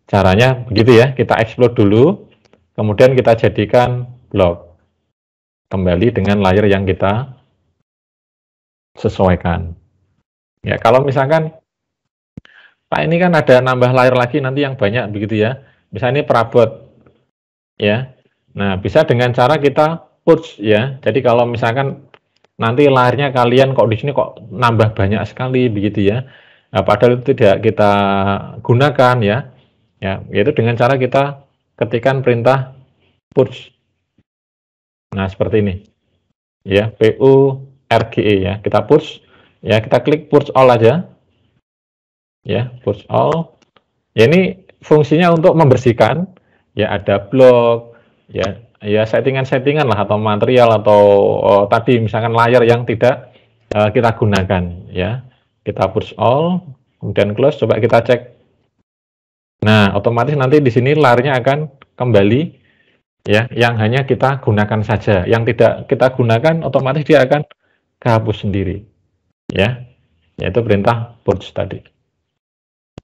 caranya begitu ya, kita explode dulu, kemudian kita jadikan blok. Kembali dengan layer yang kita sesuaikan. Ya, kalau misalkan Pak ini kan ada nambah layer lagi nanti yang banyak begitu ya. Misalnya ini perabot. Ya. Nah, bisa dengan cara kita purge ya. Jadi kalau misalkan nanti layarnya kalian kok di sini kok nambah banyak sekali begitu ya. Nah, padahal itu tidak kita gunakan ya. Ya, yaitu dengan cara kita ketikkan perintah purge. Nah, seperti ini. Ya, PURGE ya. Kita purge ya, kita klik purge all aja. Ya, purge all. Ya, ini fungsinya untuk membersihkan. Ya, ada blok, ya settingan-settingan lah atau material atau tadi misalkan layar yang tidak kita gunakan. Ya, kita purge all, kemudian close. Coba kita cek. Nah, otomatis nanti di sini layarnya akan kembali ya, yang hanya kita gunakan saja. Yang tidak kita gunakan, otomatis dia akan kehapus sendiri. Ya, yaitu perintah purge tadi.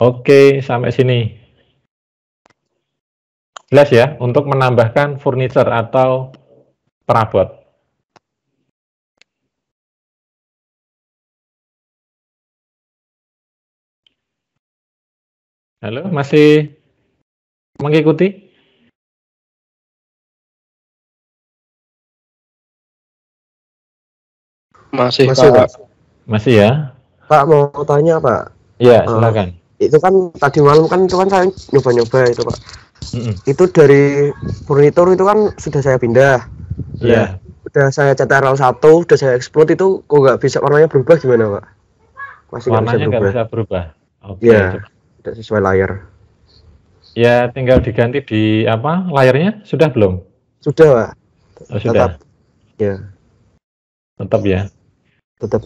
Oke, sampai sini. Jelas ya, untuk menambahkan furniture atau perabot. Halo, masih mengikuti? Masih, Pak. Masih ya? Pak mau tanya Pak. Iya, silakan. Itu kan tadi malam kan itu kan saya nyoba-nyoba itu Pak. Itu dari furnitur itu kan sudah saya pindah. Iya. Udah saya CTRL 1, udah saya explode itu kok nggak bisa warnanya berubah gimana Pak? Masih warnanya nggak bisa berubah. Oke. Iya, tidak sesuai layar. Ya, tinggal diganti di layarnya sudah belum? Sudah Pak. Oh, sudah. Tetap. Ya. Tetap ya. Tetap.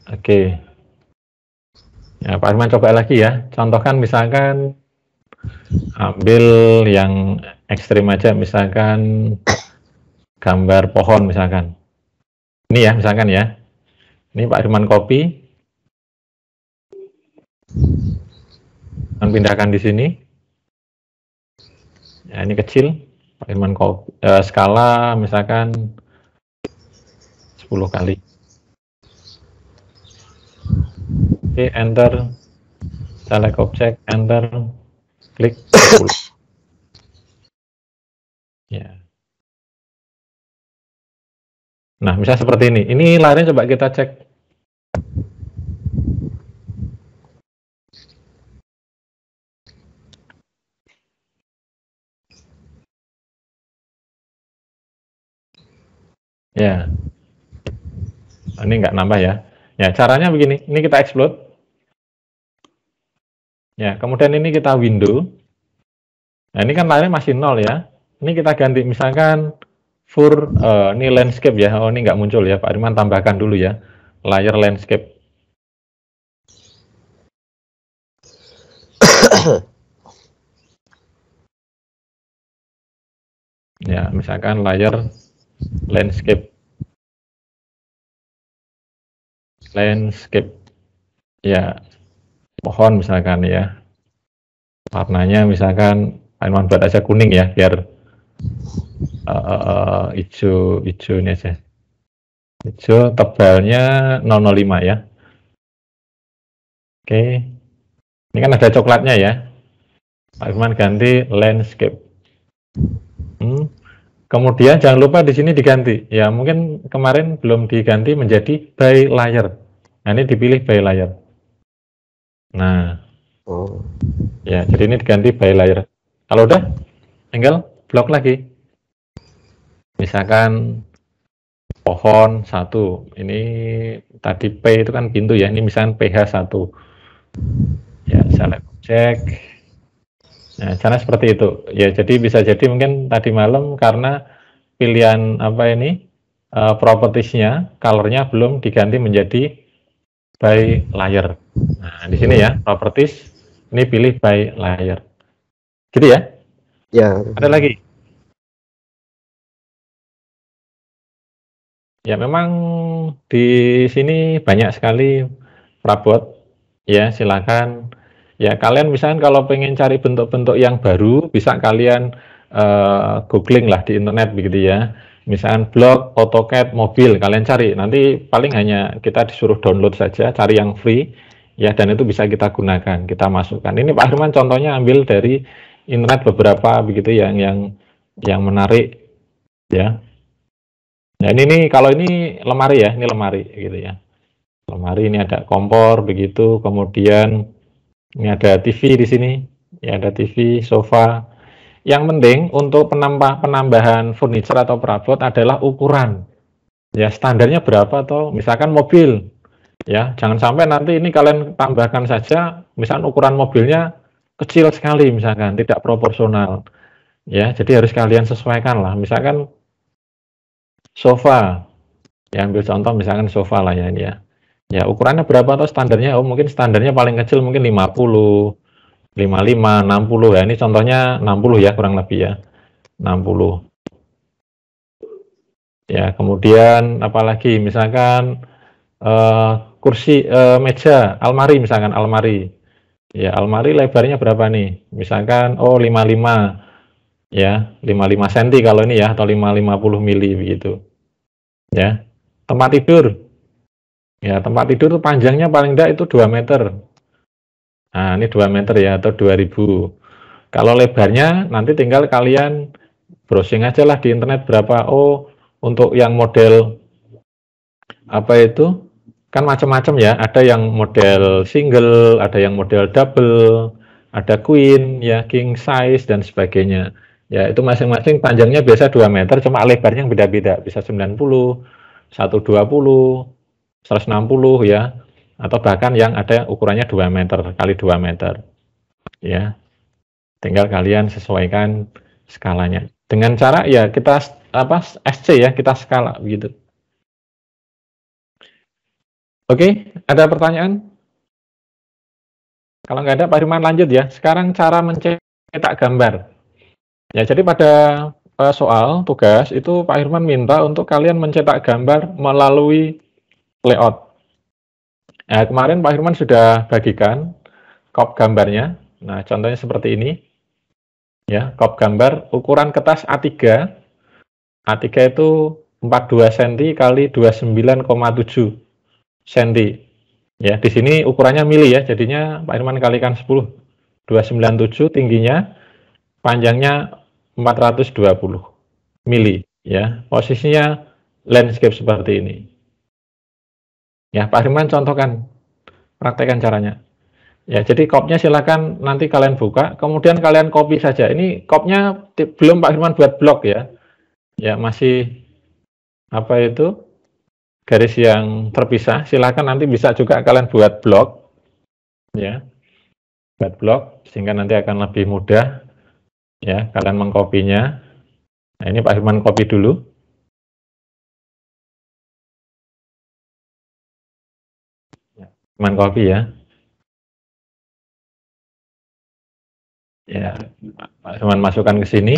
Oke. Ya, Pak Irman coba lagi ya. Contohkan misalkan ambil yang ekstrim aja, misalkan gambar pohon misalkan. Ini ya, misalkan ya. Ini Pak Irman copy. Dan pindahkan di sini. Ya, ini kecil. Pak Irman copy, skala misalkan 10 kali. Oke, enter. Select object, enter. Klik 10. Ya. Nah, misal seperti ini. Ini layarnya coba kita cek. Ya. Ini nggak nambah ya. Ya, caranya begini. Ini kita explode. Ya, kemudian ini kita window. Nah, ini kan layarnya masih 0 ya. Ini kita ganti misalkan ini landscape ya. Oh, ini nggak muncul ya. Pak Irman tambahkan dulu ya. Layar landscape. Ya, misalkan layar landscape. Ya, pohon misalkan ya. Warnanya misalkan Pak Irman buat aja kuning ya, biar hijau ini aja. Hijau tebalnya 005 ya. Oke. Ini kan ada coklatnya ya. Pak Irman ganti landscape. Kemudian jangan lupa di sini diganti. Ya, mungkin kemarin belum diganti menjadi by layer. Nah, ini dipilih by layer. Nah. Ya, jadi ini diganti by layer. Kalau udah, tinggal blok lagi. Misalkan pohon 1. Ini tadi P itu kan pintu ya. Ini misalkan PH 1. Ya, select object. Nah, cara seperti itu. Ya, jadi bisa jadi mungkin tadi malam karena pilihan apa ini propertiesnya, colornya belum diganti menjadi by layer. Nah, di sini ya, properties ini pilih by layer. Gitu ya? Ya. Ada lagi? Ya, memang di sini banyak sekali perabot. Ya, silakan. Ya, kalian misalkan kalau pengen cari bentuk-bentuk yang baru, bisa kalian googling lah di internet begitu ya. Misalkan blog, AutoCAD, mobil, kalian cari. Nanti paling hanya kita disuruh download saja, cari yang free. Ya, dan itu bisa kita gunakan, kita masukkan. Ini Pak Herman contohnya ambil dari internet beberapa begitu yang menarik ya. Nah, ini kalau ini lemari ya, ini lemari gitu ya. Lemari ini ada kompor begitu, kemudian ini ada TV di sini, ya ada TV, sofa. Yang penting untuk penambahan furniture atau perabot adalah ukuran. Ya, standarnya berapa atau misalkan mobil. Ya, jangan sampai nanti ini kalian tambahkan saja, misalkan ukuran mobilnya kecil sekali misalkan, tidak proporsional. Ya, jadi harus kalian sesuaikan lah. Misalkan sofa. Ya, ambil contoh misalkan sofa lah ya ini ya. Ya, ukurannya berapa atau standarnya? Oh, mungkin standarnya paling kecil mungkin 50, 55, 60 ya. Ini contohnya 60 ya kurang lebih ya. 60. Ya, kemudian apalagi misalkan kursi, meja, almari misalkan almari. Ya, almari lebarnya berapa nih? Misalkan 55 ya, 55 cm kalau ini ya atau 50 mili begitu. Ya. Tempat tidur. Ya, tempat tidur itu panjangnya paling enggak itu 2 meter. Nah, ini 2 meter ya, atau 2000. Kalau lebarnya, nanti tinggal kalian browsing aja lah di internet berapa. Oh, untuk yang model, apa itu, kan macam-macam ya. Ada yang model single, ada yang model double, ada queen, ya king size, dan sebagainya. Ya, itu masing-masing panjangnya biasa 2 meter, cuma lebarnya yang beda-beda. Bisa 90, 120, 160 ya, atau bahkan yang ada ukurannya 2 meter kali 2 meter ya, tinggal kalian sesuaikan skalanya dengan cara ya kita SC ya, kita skala begitu. Oke, ada pertanyaan? Kalau nggak ada Pak Firman lanjut ya. Sekarang cara mencetak gambar ya. Jadi pada soal tugas itu Pak Firman minta untuk kalian mencetak gambar melalui layout. Nah, kemarin Pak Firman sudah bagikan kop gambarnya. Nah, contohnya seperti ini. Ya, kop gambar ukuran kertas A3. A3 itu 42 cm kali 29,7 cm. Ya, di sini ukurannya mili ya. Jadinya Pak Firman kalikan 10. 297 tingginya, panjangnya 420. mili, ya. Posisinya landscape seperti ini. Ya, Pak Firman contohkan, praktekkan caranya. Ya, jadi kopnya silakan nanti kalian buka, kemudian kalian copy saja. Ini kopnya belum Pak Firman buat blok ya. Ya, masih apa itu? Garis yang terpisah. Silakan nanti bisa juga kalian buat blok. Ya. Buat blok sehingga nanti akan lebih mudah ya kalian mengkopinya. Nah, ini Pak Firman copy dulu. Ya, Firman copy ya. Ya, Pak Firman masukkan ke sini.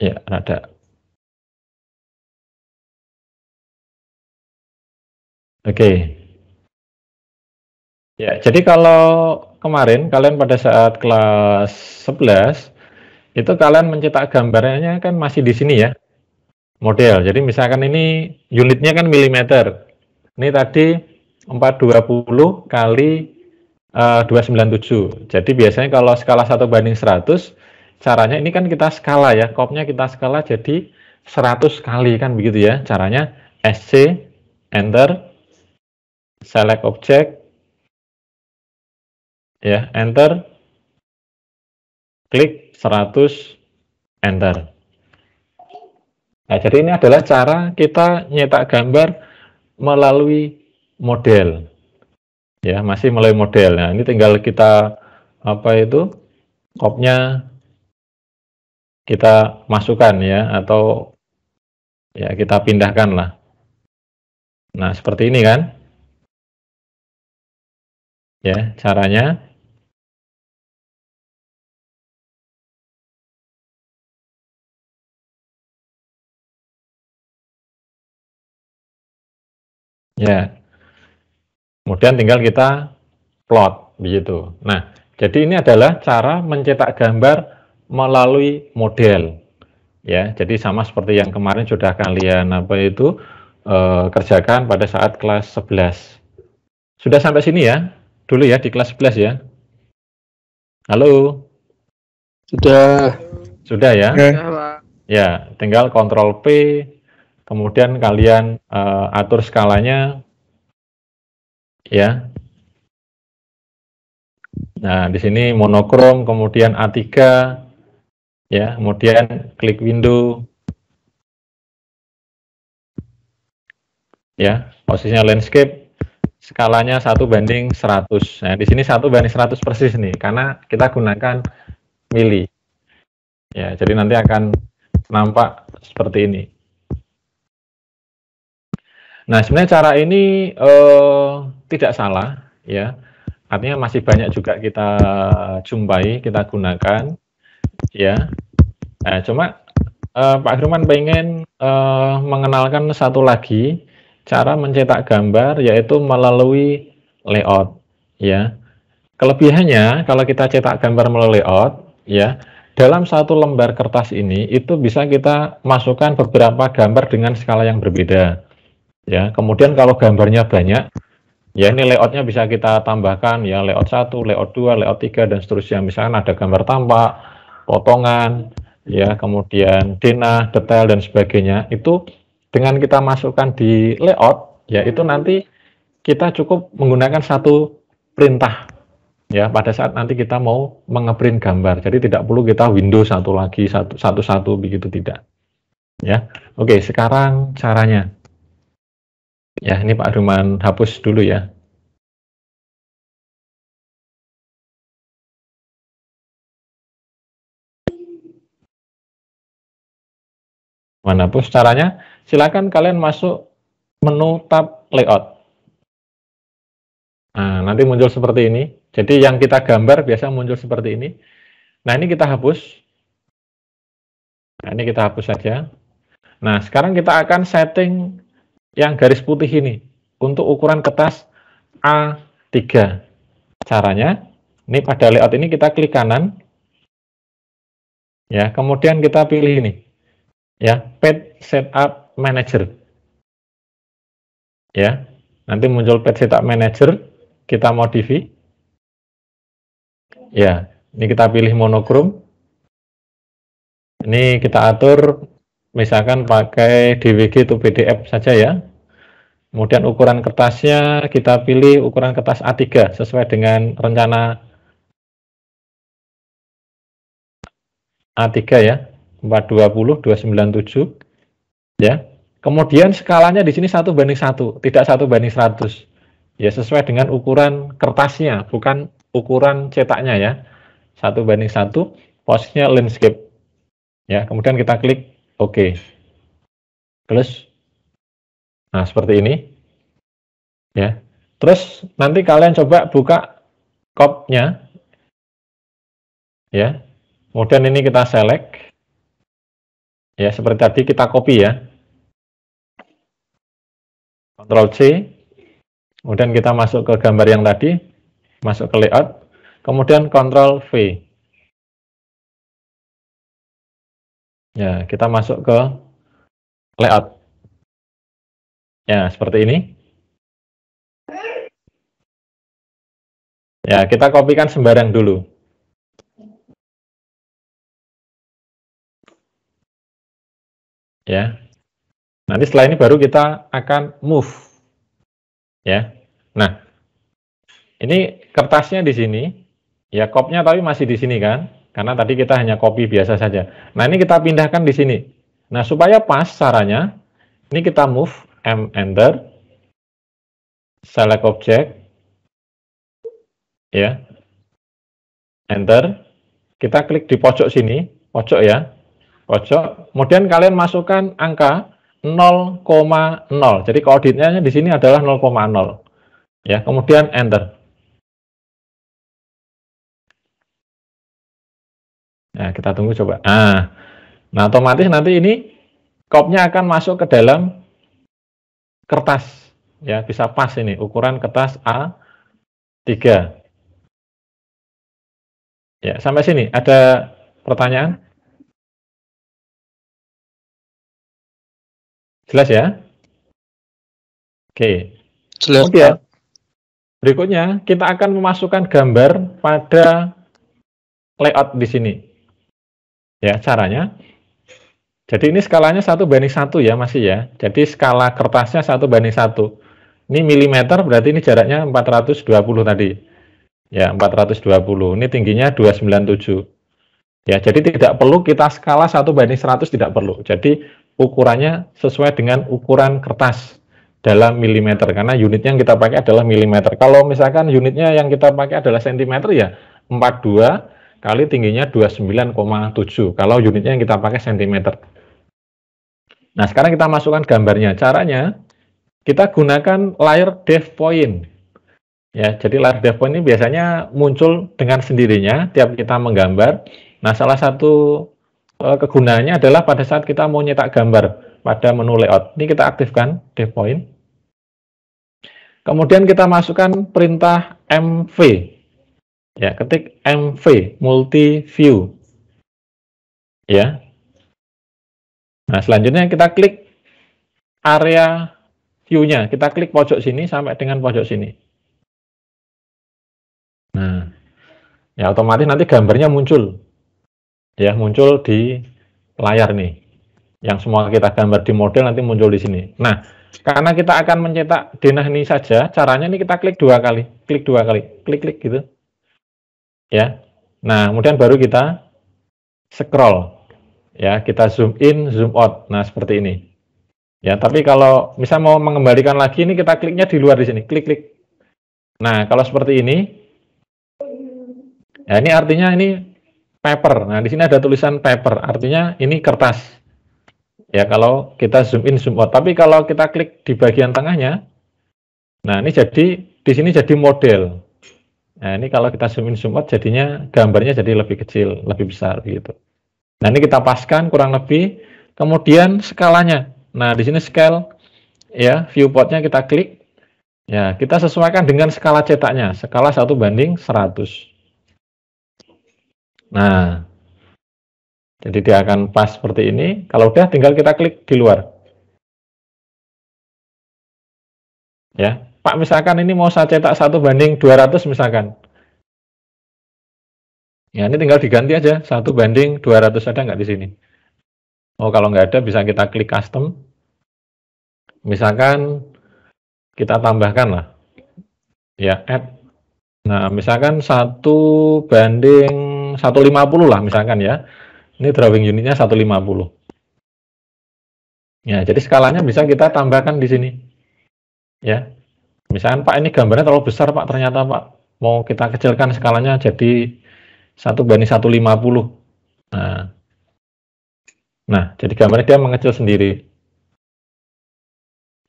Ya, ada. Oke. Ya, jadi kalau kemarin kalian pada saat kelas 11 itu kalian mencetak gambarnya kan masih di sini ya. Model. Jadi misalkan ini unitnya kan milimeter. Ini tadi 420 kali 297. Jadi biasanya kalau skala 1:100, caranya ini kan kita skala ya, kopnya kita skala jadi 100 kali kan begitu ya. Caranya SC, enter, select object, ya, enter, klik 100, enter. Nah, jadi ini adalah cara kita nyetak gambar melalui model. Ya, masih melalui model. Nah, ini tinggal kita apa itu? Kopnya kita masukkan ya atau ya kita pindahkan lah. Nah, seperti ini kan? Ya, caranya. Ya. Kemudian tinggal kita plot begitu. Nah, jadi ini adalah cara mencetak gambar melalui model. Ya, jadi sama seperti yang kemarin sudah kalian apa itu kerjakan pada saat kelas 11. Sudah sampai sini ya? Dulu ya di kelas 11 ya. Halo. Sudah. Sudah ya? Okay. Ya, tinggal Ctrl P, kemudian kalian atur skalanya ya. Nah, di sini monokrom, kemudian A3 ya, kemudian klik window. Ya, posisinya landscape, skalanya 1:100. Nah, di sini 1:100 persis nih, karena kita gunakan mili. Ya, jadi nanti akan nampak seperti ini. Nah, sebenarnya cara ini tidak salah, ya. Artinya masih banyak juga kita jumpai, kita gunakan, ya. Nah, cuma Pak Firman pengen mengenalkan satu lagi cara mencetak gambar, yaitu melalui layout, ya. Kelebihannya kalau kita cetak gambar melalui layout, ya, dalam satu lembar kertas ini itu bisa kita masukkan beberapa gambar dengan skala yang berbeda, ya. Kemudian kalau gambarnya banyak, ya ini layoutnya bisa kita tambahkan ya, layout 1, layout 2, layout 3 dan seterusnya. Misalkan ada gambar tampak, potongan, ya, kemudian denah, detail dan sebagainya. Itu dengan kita masukkan di layout, ya itu nanti kita cukup menggunakan satu perintah ya pada saat nanti kita mau mengeprint gambar. Jadi tidak perlu kita window satu lagi satu begitu, tidak. Ya. Oke, sekarang caranya. Ya, ini Pak Firman hapus dulu ya. Hapus caranya, silakan kalian masuk menu tab layout. Nah, nanti muncul seperti ini. Jadi yang kita gambar biasa muncul seperti ini. Nah, ini kita hapus. Nah, ini kita hapus saja. Nah, sekarang kita akan setting yang garis putih ini untuk ukuran kertas A3. Caranya, ini pada layout ini kita klik kanan. Ya, kemudian kita pilih ini. Ya, Page Setup Manager. Ya, nanti muncul page setup manager, kita modify. Ya, ini kita pilih monokrom. Ini kita atur misalkan pakai DWG atau PDF saja ya. Kemudian ukuran kertasnya kita pilih ukuran kertas A3 sesuai dengan rencana A3 ya, 420 297 ya. Kemudian skalanya di sini 1:1, tidak 1:100. Ya, sesuai dengan ukuran kertasnya, bukan ukuran cetaknya ya. 1:1, posisinya landscape. Ya, kemudian kita klik OK. Close. Nah, seperti ini. Ya. Terus nanti kalian coba buka copy-nya. Ya. Kemudian ini kita select. Ya, seperti tadi kita copy ya. Ctrl C. Kemudian kita masuk ke gambar yang tadi, masuk ke layout. Kemudian Ctrl V. Ya, kita masuk ke layout. Ya, seperti ini. Ya, kita kopikan sembarang dulu. Ya. Nanti setelah ini baru kita akan move. Ya. Nah, ini kertasnya di sini. Ya, kopnya tapi masih di sini kan? Karena tadi kita hanya copy biasa saja. Nah, ini kita pindahkan di sini. Nah, supaya pas caranya, ini kita move, M enter, select object, ya, enter, kita klik di pojok sini, pojok ya, pojok, kemudian kalian masukkan angka 0,0, jadi koordinatnya di sini adalah 0,0, ya, kemudian enter. Nah, kita tunggu coba. Nah, otomatis nanti ini kopnya akan masuk ke dalam kertas, ya, bisa pas ini ukuran kertas A3. Ya, sampai sini ada pertanyaan? Jelas ya? Oke. Jelas, Kemudian berikutnya kita akan memasukkan gambar pada layout di sini. Ya, caranya. Jadi ini skalanya 1:1 ya masih ya. Jadi skala kertasnya 1:1. Ini milimeter berarti ini jaraknya 420 tadi. Ya, 420. Ini tingginya 297. Ya, jadi tidak perlu kita skala 1:100, tidak perlu. Jadi ukurannya sesuai dengan ukuran kertas dalam milimeter, karena unitnya yang kita pakai adalah milimeter. Kalau misalkan unitnya yang kita pakai adalah sentimeter ya 42 kali tingginya 29,7 kalau unitnya yang kita pakai sentimeter. Nah, sekarang kita masukkan gambarnya. Caranya kita gunakan layer depth point. Ya, jadi layer depth point ini biasanya muncul dengan sendirinya tiap kita menggambar. Nah, salah satu kegunaannya adalah pada saat kita mau nyetak gambar pada menu layout. Ini kita aktifkan depth point. Kemudian kita masukkan perintah MV. Ya, ketik MV, multi view. Ya. Nah, selanjutnya kita klik area view-nya. Kita klik pojok sini sampai dengan pojok sini. Nah, ya otomatis nanti gambarnya muncul. Ya, muncul di layar nih. Yang semua kita gambar di model nanti muncul di sini. Nah, karena kita akan mencetak denah ini saja, caranya ini kita klik 2 kali. Klik 2 kali. Klik-klik gitu. Ya. Nah, kemudian baru kita scroll. Ya, kita zoom in, zoom out. Nah, seperti ini. Ya, tapi kalau misal mau mengembalikan lagi ini kita kliknya di luar di sini. Klik-klik. Nah, kalau seperti ini, ya ini artinya ini paper. Nah, di sini ada tulisan paper, artinya ini kertas. Ya, kalau kita zoom in, zoom out. Tapi kalau kita klik di bagian tengahnya, nah ini jadi di sini jadi model. Nah, ini kalau kita zoom in, zoom out, jadinya gambarnya jadi lebih kecil, lebih besar gitu. Nah, ini kita paskan kurang lebih. Kemudian skalanya. Nah, di sini scale, ya, viewportnya kita klik. Ya, kita sesuaikan dengan skala cetaknya, skala 1:100. Nah, jadi dia akan pas seperti ini. Kalau udah tinggal kita klik di luar. Ya, Pak, misalkan ini mau saya cetak 1:200 misalkan. Ya, ini tinggal diganti aja 1:200, ada nggak di sini? Oh, kalau nggak ada bisa kita klik custom. Misalkan kita tambahkan lah, ya add. Nah, misalkan 1:150 lah misalkan ya. Ini drawing unitnya 150. Ya, jadi skalanya bisa kita tambahkan di sini. Ya, misalkan Pak, ini gambarnya terlalu besar Pak, ternyata Pak, mau kita kecilkan skalanya jadi 1:150. Nah, jadi gambarnya dia mengecil sendiri.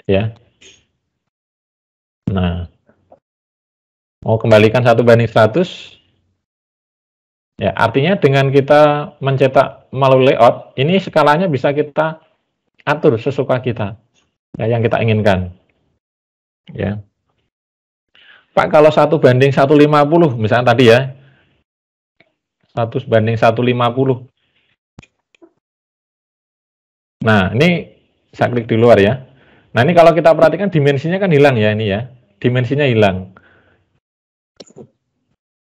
Ya. Nah, mau kembalikan 1:100. Ya, artinya dengan kita mencetak melalui layout, ini skalanya bisa kita atur sesuka kita, ya, yang kita inginkan. Ya, Pak, kalau 1:150, misalnya tadi ya, 1:150. Nah, ini saya klik di luar ya. Nah, ini kalau kita perhatikan dimensinya kan hilang ya, ini ya, dimensinya hilang.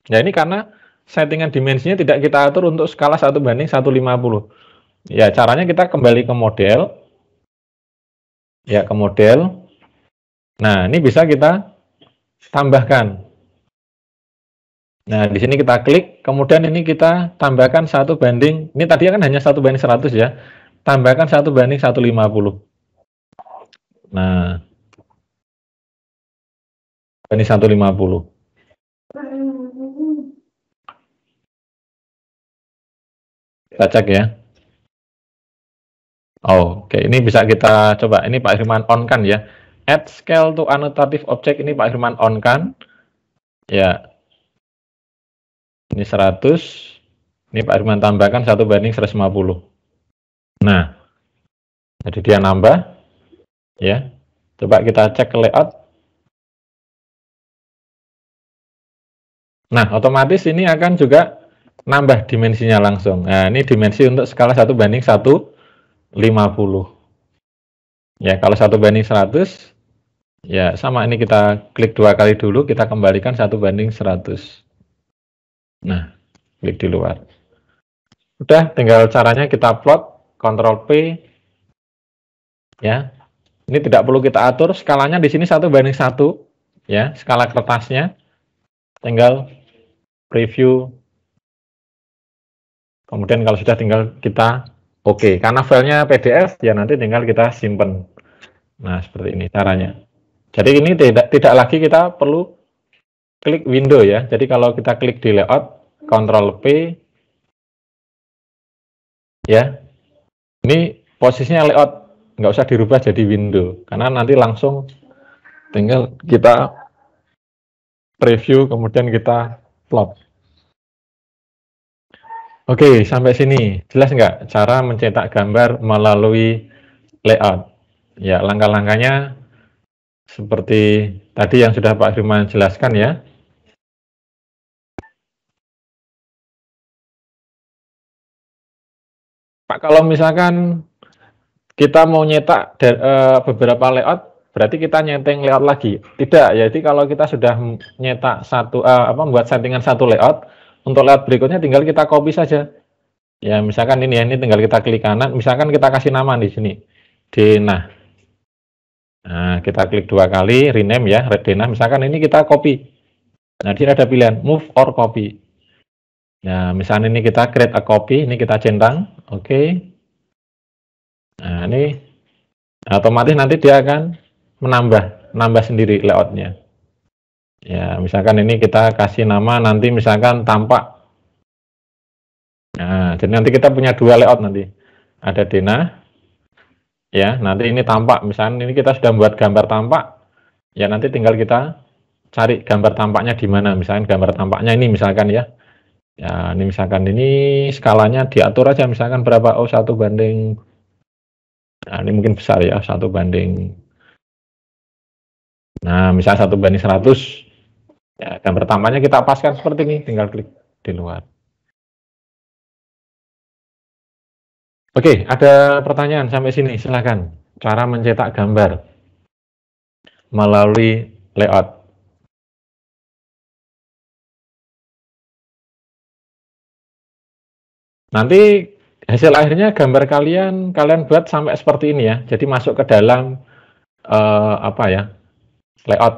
Ya, ini karena settingan dimensinya tidak kita atur untuk skala 1:150. Ya, caranya kita kembali ke model. Ya, ke model. Nah, ini bisa kita tambahkan. Nah, di sini kita klik, kemudian ini kita tambahkan 1:, ini tadi kan hanya 1:100 ya. Tambahkan 1:150. Nah, 1:150. Kita cek ya. Oh, oke, ini bisa kita coba. Ini Pak Firman on kan ya. Add scale to annotative object, ini Pak Firman on kan. Ya. Ini 100. Ini Pak Firman tambahkan 1:150. Nah, jadi dia nambah. Ya. Coba kita cek ke layout. Nah, otomatis ini akan juga nambah dimensinya langsung. Nah, ini dimensi untuk skala 1:150. Ya, kalau 1:100, ya sama, ini kita klik 2 kali dulu, kita kembalikan 1:100. Nah, klik di luar. Udah, tinggal caranya kita plot, Ctrl P. Ya. Ini tidak perlu kita atur, skalanya di sini 1:1, ya, skala kertasnya. Tinggal preview. Kemudian kalau sudah tinggal kita oke, karena filenya PDF ya nanti tinggal kita simpen. Nah, seperti ini caranya. Jadi ini tidak lagi kita perlu klik window ya. Jadi kalau kita klik di layout, Ctrl P, ya. Ini posisinya layout, nggak usah dirubah jadi window, karena nanti langsung tinggal kita preview, kemudian kita plot. Oke, sampai sini jelas nggak cara mencetak gambar melalui layout? Ya, langkah-langkahnya seperti tadi yang sudah Pak Firman jelaskan ya. Pak, kalau misalkan kita mau nyetak beberapa layout, berarti kita nyeting layout lagi? Tidak, jadi kalau kita sudah nyetak membuat settingan satu layout, untuk layout berikutnya tinggal kita copy saja. Ya, misalkan ini ya, ini tinggal kita klik kanan, misalkan kita kasih nama di sini, Dena. Nah, kita klik 2 kali, rename ya, Dena, misalkan ini kita copy. Nah, di sini ada pilihan move or copy. Nah, misalnya ini kita create a copy, ini kita centang, oke. Nah, ini otomatis nanti dia akan menambah sendiri layoutnya. Ya, misalkan ini kita kasih nama nanti misalkan tampak. Nah, jadi nanti kita punya 2 layout nanti. Ada Dena. Ya, nanti ini tampak. Misalkan ini kita sudah membuat gambar tampak. Ya, nanti tinggal kita cari gambar tampaknya di mana. Misalkan gambar tampaknya ini misalkan ya. Ya, ini misalkan ini skalanya diatur aja misalkan berapa? Oh, 1:. Nah, ini mungkin besar ya, 1:. Nah, misalnya 1:100. Ya, gambar tampaknya kita paskan seperti ini, tinggal klik di luar. Oke, ada pertanyaan sampai sini, silakan. Cara mencetak gambar melalui layout. Nanti hasil akhirnya gambar kalian buat sampai seperti ini ya. Jadi masuk ke dalam layout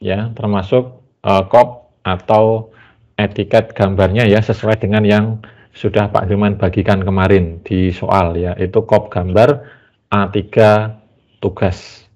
ya, termasuk crop atau etiket gambarnya ya, sesuai dengan yang sudah Pak Firman bagikan kemarin di soal ya, itu crop gambar A3 tugas.